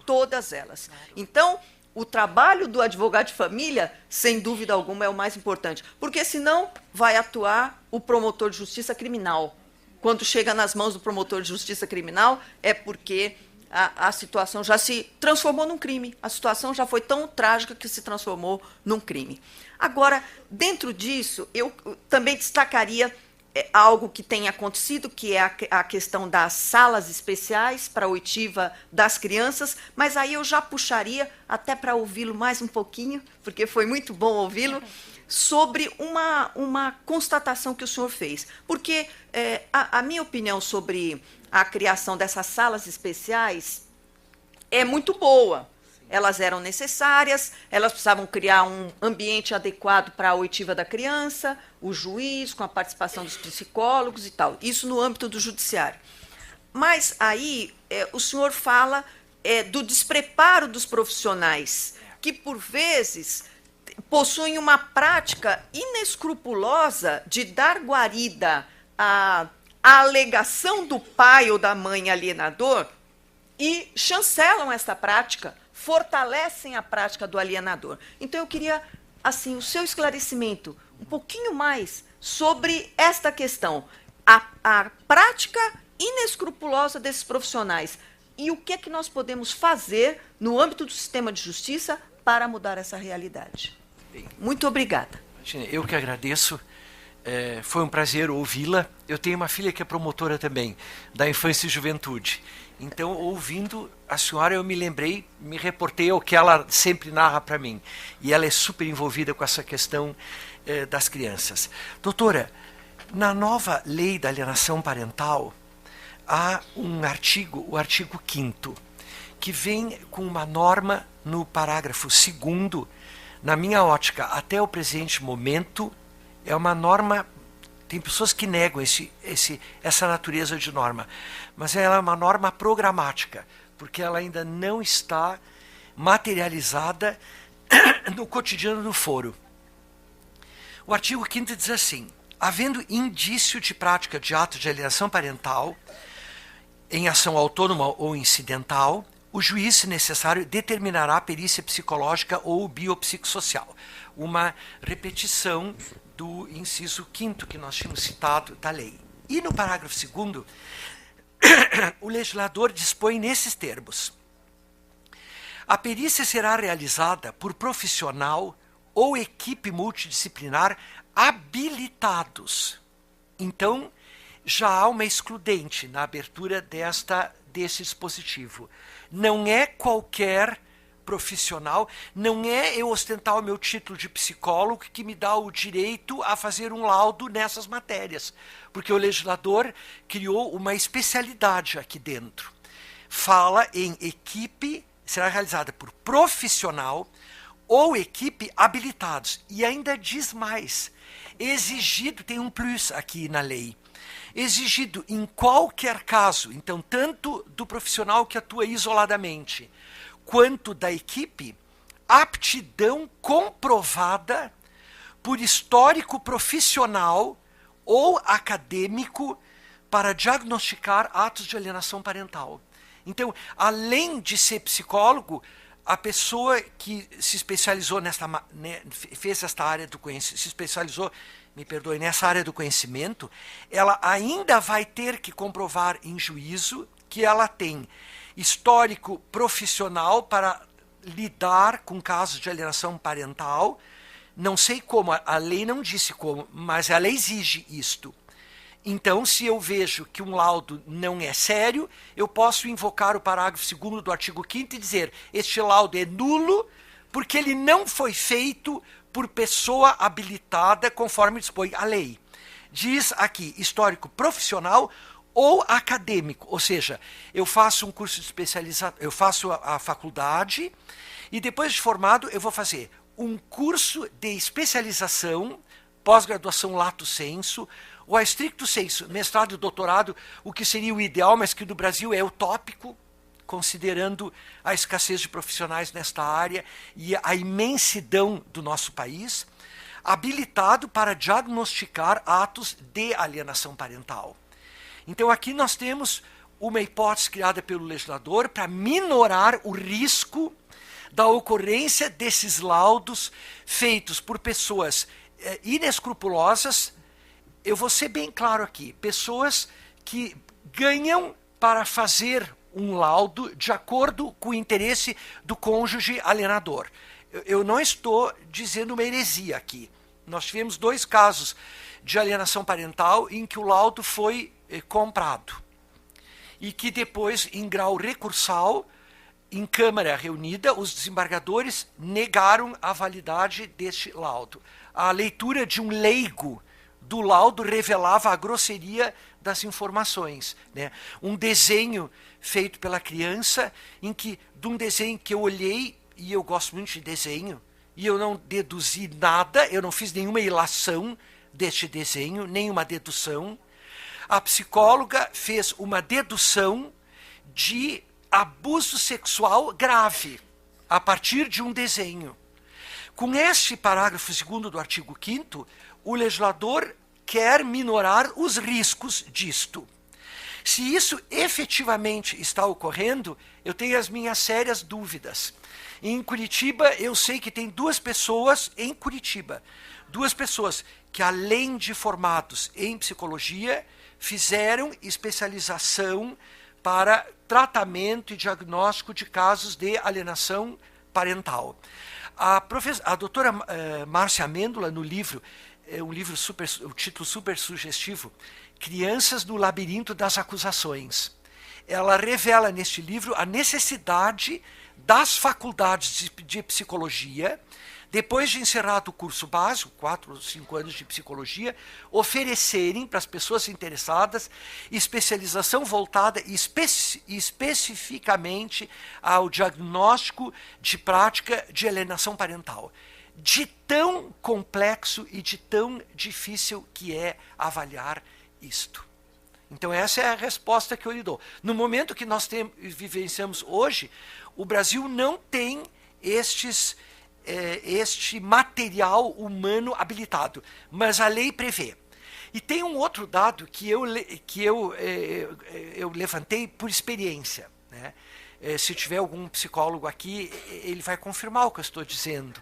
Todas elas. Então, o trabalho do advogado de família, sem dúvida alguma, é o mais importante, porque senão vai atuar o promotor de justiça criminal. Quando chega nas mãos do promotor de justiça criminal, é porque a situação já se transformou num crime. A situação já foi tão trágica que se transformou num crime. Agora, dentro disso, eu também destacaria algo que tem acontecido, que é a questão das salas especiais para a oitiva das crianças, mas aí eu já puxaria, até para ouvi-lo mais um pouquinho, porque foi muito bom ouvi-lo, sobre uma constatação que o senhor fez. Porque a minha opinião sobre a criação dessas salas especiais é muito boa. Elas eram necessárias, elas precisavam criar um ambiente adequado para a oitiva da criança, o juiz, com a participação dos psicólogos e tal. Isso no âmbito do judiciário. Mas aí o senhor fala do despreparo dos profissionais, que, por vezes, possuem uma prática inescrupulosa de dar guarida à alegação do pai ou da mãe alienador e chancelam essa prática, fortalecem a prática do alienador. Então, eu queria, assim, o seu esclarecimento um pouquinho mais sobre esta questão, a prática inescrupulosa desses profissionais e o que é que nós podemos fazer no âmbito do sistema de justiça para mudar essa realidade. Muito obrigada. Eu que agradeço. Foi um prazer ouvi-la. Eu tenho uma filha que é promotora também, da infância e juventude. Então, ouvindo a senhora, eu me lembrei, me reportei ao que ela sempre narra para mim. E ela é super envolvida com essa questão das crianças. Doutora, na nova lei da alienação parental, há um artigo, o artigo 5º, que vem com uma norma no parágrafo 2º. Na minha ótica, até o presente momento, é uma norma. Tem pessoas que negam essa natureza de norma, mas ela é uma norma programática, porque ela ainda não está materializada no cotidiano do foro. O artigo 5º diz assim: havendo indício de prática de ato de alienação parental em ação autônoma ou incidental, o juiz, se necessário, determinará a perícia psicológica ou biopsicossocial. Uma repetição do inciso 5º que nós tínhamos citado da lei. E no parágrafo 2º, o legislador dispõe nesses termos: a perícia será realizada por profissional ou equipe multidisciplinar habilitados. Então, já há uma excludente na abertura desse dispositivo. Não é qualquer profissional, não é eu ostentar o meu título de psicólogo que me dá o direito a fazer um laudo nessas matérias, porque o legislador criou uma especialidade aqui dentro. Fala em equipe, será realizada por profissional ou equipe habilitados. E ainda diz mais, exigido, tem um plus aqui na lei, exigido em qualquer caso, então tanto do profissional que atua isoladamente, quanto da equipe, aptidão comprovada por histórico profissional ou acadêmico para diagnosticar atos de alienação parental. Então, além de ser psicólogo, a pessoa que se especializou fez esta área do conhecimento, se especializou, me perdoe, nessa área do conhecimento, ela ainda vai ter que comprovar em juízo que ela tem histórico profissional para lidar com casos de alienação parental. Não sei como, a lei não disse como, mas ela exige isto. Então, se eu vejo que um laudo não é sério, eu posso invocar o parágrafo 2º do artigo 5º e dizer: este laudo é nulo porque ele não foi feito por pessoa habilitada conforme dispõe a lei. Diz aqui, histórico profissional ou acadêmico, ou seja, eu faço um curso de especialização, eu faço a faculdade e depois de formado eu vou fazer um curso de especialização pós-graduação lato sensu, ou a stricto sensu, mestrado e doutorado, o que seria o ideal, mas que no Brasil é utópico, considerando a escassez de profissionais nesta área e a imensidão do nosso país, habilitado para diagnosticar atos de alienação parental. Então aqui nós temos uma hipótese criada pelo legislador para minorar o risco da ocorrência desses laudos feitos por pessoas inescrupulosas. Eu vou ser bem claro aqui, pessoas que ganham para fazer um laudo de acordo com o interesse do cônjuge alienador. Eu não estou dizendo uma heresia aqui. Nós tivemos 2 casos de alienação parental em que o laudo foi comprado e que depois, em grau recursal, em Câmara reunida, os desembargadores negaram a validade deste laudo. A leitura de um leigo do laudo revelava a grosseria das informações, né? Um desenho feito pela criança, em que, de um desenho que eu olhei, e eu gosto muito de desenho, e eu não deduzi nada, eu não fiz nenhuma ilação deste desenho, nenhuma dedução. A psicóloga fez uma dedução de abuso sexual grave, a partir de um desenho. Com este parágrafo 2º do artigo 5º, o legislador quer minorar os riscos disto. Se isso efetivamente está ocorrendo, eu tenho as minhas sérias dúvidas. Em Curitiba, eu sei que tem 2 pessoas em Curitiba, 2 pessoas que, além de formados em psicologia, fizeram especialização para tratamento e diagnóstico de casos de alienação parental. A doutora Márcia Amêndola, no livro, um livro o título super sugestivo, Crianças no Labirinto das Acusações. Ela revela neste livro a necessidade das faculdades de psicologia, depois de encerrado o curso básico, 4 ou 5 anos de psicologia, oferecerem para as pessoas interessadas especialização voltada especificamente ao diagnóstico de prática de alienação parental. De tão complexo e de tão difícil que é avaliar isto. Então essa é a resposta que eu lhe dou. No momento que nós vivenciamos hoje, o Brasil não tem este material humano habilitado, mas a lei prevê. E tem um outro dado que eu levantei por experiência, né? Se tiver algum psicólogo aqui, ele vai confirmar o que eu estou dizendo.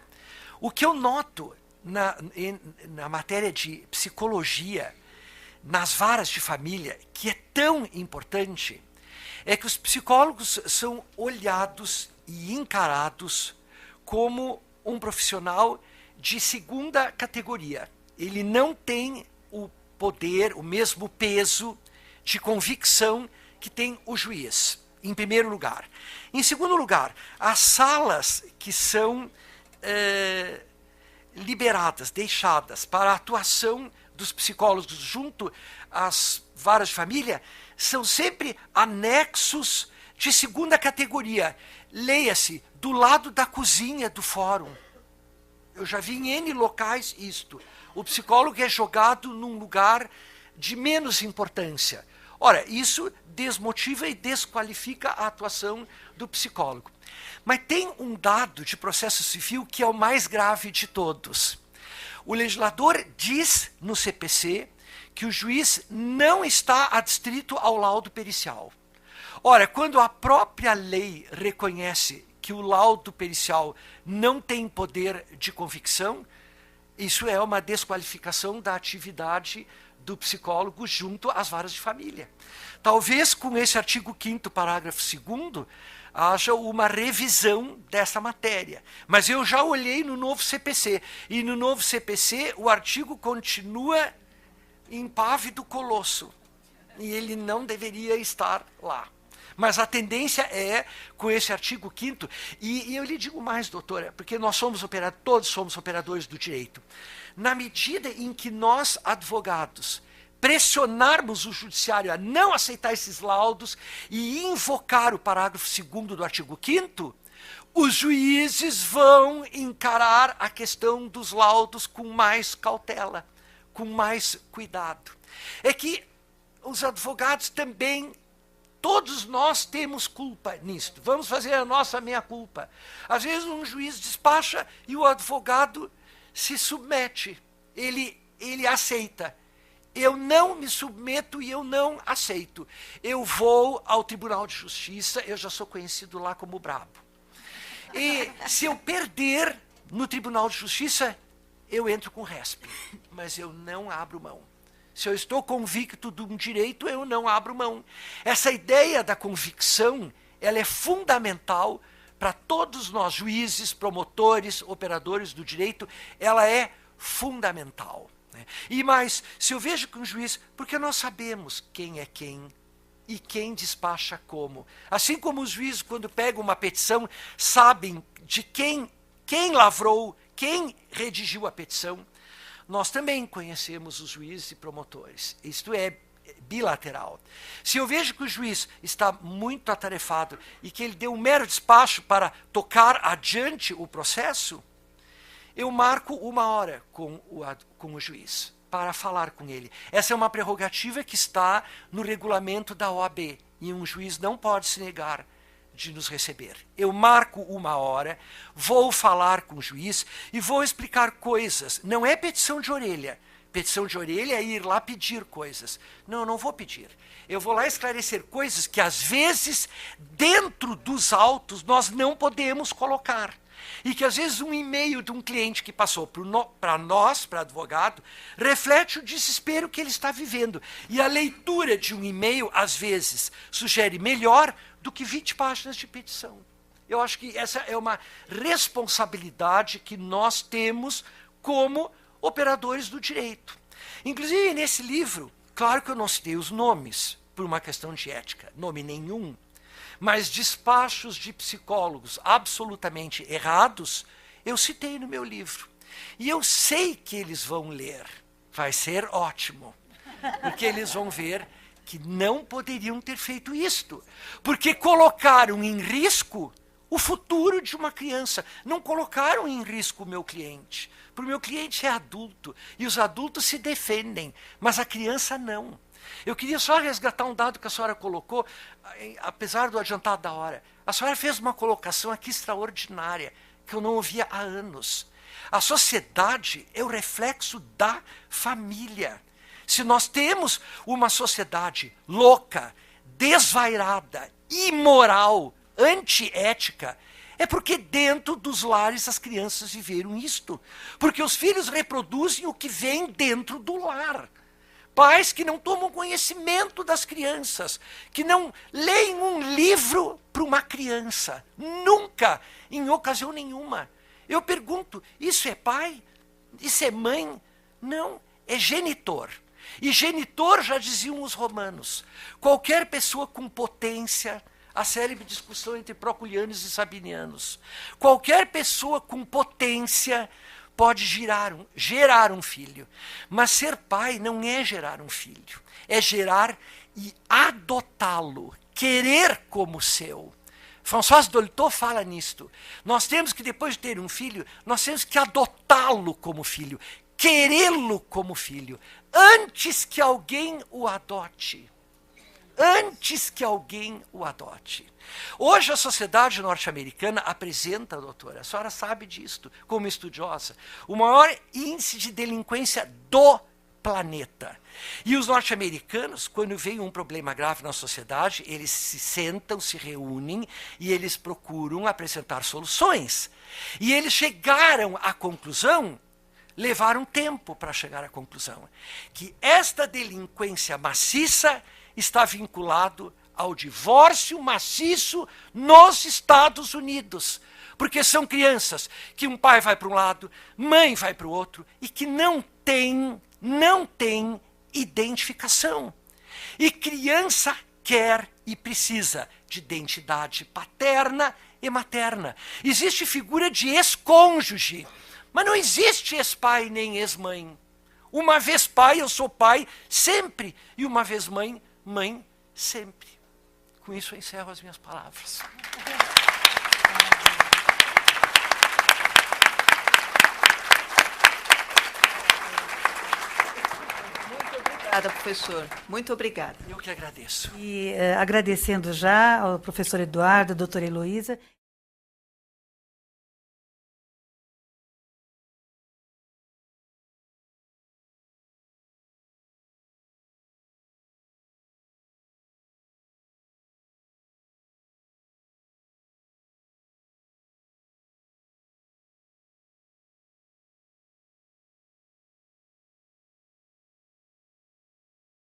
O que eu noto na matéria de psicologia, nas varas de família, que é tão importante, é que os psicólogos são olhados e encarados como um profissional de 2ª categoria. Ele não tem o poder, o mesmo peso de convicção que tem o juiz, em primeiro lugar. Em segundo lugar, as salas que são liberadas, deixadas para a atuação dos psicólogos junto às varas de família, são sempre anexos de 2ª categoria. Leia-se, do lado da cozinha do fórum. Eu já vi em N locais isto. O psicólogo é jogado num lugar de menos importância. Ora, isso desmotiva e desqualifica a atuação do psicólogo. Mas tem um dado de processo civil que é o mais grave de todos. O legislador diz no CPC que o juiz não está adstrito ao laudo pericial. Ora, quando a própria lei reconhece que o laudo pericial não tem poder de convicção, isso é uma desqualificação da atividade do psicólogo junto às varas de família. Talvez com esse artigo 5º, parágrafo 2º, haja uma revisão dessa matéria. Mas eu já olhei no novo CPC, e no novo CPC o artigo continua impávido colosso, e ele não deveria estar lá. Mas a tendência é, com esse artigo 5º, e eu lhe digo mais, doutora, porque nós somos todos somos operadores do direito. Na medida em que nós, advogados, pressionarmos o judiciário a não aceitar esses laudos e invocar o parágrafo 2º do artigo 5º, os juízes vão encarar a questão dos laudos com mais cautela, com mais cuidado. É que os advogados também, todos nós temos culpa nisto. Vamos fazer a nossa meia-culpa. Às vezes um juiz despacha e o advogado se submete. Ele aceita. Eu não me submeto e eu não aceito. Eu vou ao Tribunal de Justiça, eu já sou conhecido lá como brabo. E se eu perder no Tribunal de Justiça, eu entro com respe. Mas eu não abro mão. Se eu estou convicto de um direito, eu não abro mão. Essa ideia da convicção, ela é fundamental para todos nós, juízes, promotores, operadores do direito, ela é fundamental. Né? E mais, se eu vejo que um juiz, porque nós sabemos quem é quem e quem despacha como. Assim como os juízes, quando pegam uma petição, sabem de quem lavrou, quem redigiu a petição, nós também conhecemos os juízes e promotores. Isto é bilateral. Se eu vejo que o juiz está muito atarefado e que ele deu um mero despacho para tocar adiante o processo, eu marco 1 hora com o juiz para falar com ele. Essa é uma prerrogativa que está no regulamento da OAB e um juiz não pode se negar de nos receber. Eu marco 1 hora, vou falar com o juiz e vou explicar coisas. Não é petição de orelha. Petição de orelha é ir lá pedir coisas. Não, eu não vou pedir. Eu vou lá esclarecer coisas que, às vezes, dentro dos autos, nós não podemos colocar. E que, às vezes, um e-mail de um cliente que passou para nós, para advogado, reflete o desespero que ele está vivendo. E a leitura de um e-mail, às vezes, sugere melhor do que 20 páginas de petição. Eu acho que essa é uma responsabilidade que nós temos como operadores do direito. Inclusive, nesse livro, claro que eu não citei os nomes, por uma questão de ética, nome nenhum, mas despachos de psicólogos absolutamente errados, eu citei no meu livro. E eu sei que eles vão ler. Vai ser ótimo. Porque eles vão ver que não poderiam ter feito isto. Porque colocaram em risco o futuro de uma criança. Não colocaram em risco o meu cliente. Porque o meu cliente é adulto. E os adultos se defendem. Mas a criança não. Eu queria só resgatar um dado que a senhora colocou, apesar do adiantado da hora. A senhora fez uma colocação aqui extraordinária, que eu não ouvia há anos. A sociedade é o reflexo da família. Se nós temos uma sociedade louca, desvairada, imoral, antiética, é porque dentro dos lares as crianças viveram isto. Porque os filhos reproduzem o que vem dentro do lar. Pais que não tomam conhecimento das crianças, que não leem um livro para uma criança. Nunca, em ocasião nenhuma. Eu pergunto, isso é pai? Isso é mãe? Não, é genitor. E genitor, já diziam os romanos, qualquer pessoa com potência, a célebre discussão entre proculianos e sabinianos, qualquer pessoa com potência pode gerar um filho. Mas ser pai não é gerar um filho, é gerar e adotá-lo, querer como seu. François Dolto fala nisto. Nós temos que, depois de ter um filho, nós temos que adotá-lo como filho, querê-lo como filho, antes que alguém o adote. Antes que alguém o adote. Hoje a sociedade norte-americana apresenta, doutora, a senhora sabe disto, como estudiosa, o maior índice de delinquência do planeta. E os norte-americanos, quando vem um problema grave na sociedade, eles se sentam, se reúnem e eles procuram apresentar soluções. E eles chegaram à conclusão, levaram tempo para chegar à conclusão, que esta delinquência maciça está vinculado ao divórcio maciço nos Estados Unidos. Porque são crianças que um pai vai para um lado, mãe vai para o outro, e que não tem identificação. E criança quer e precisa de identidade paterna e materna. Existe figura de ex-cônjuge, mas não existe ex-pai nem ex-mãe. Uma vez pai, eu sou pai sempre, e uma vez mãe, mãe sempre. Com isso eu encerro as minhas palavras. obrigada, professor. Muito obrigada. Eu que agradeço. E agradecendo já ao professor Eduardo, à doutora Heloísa.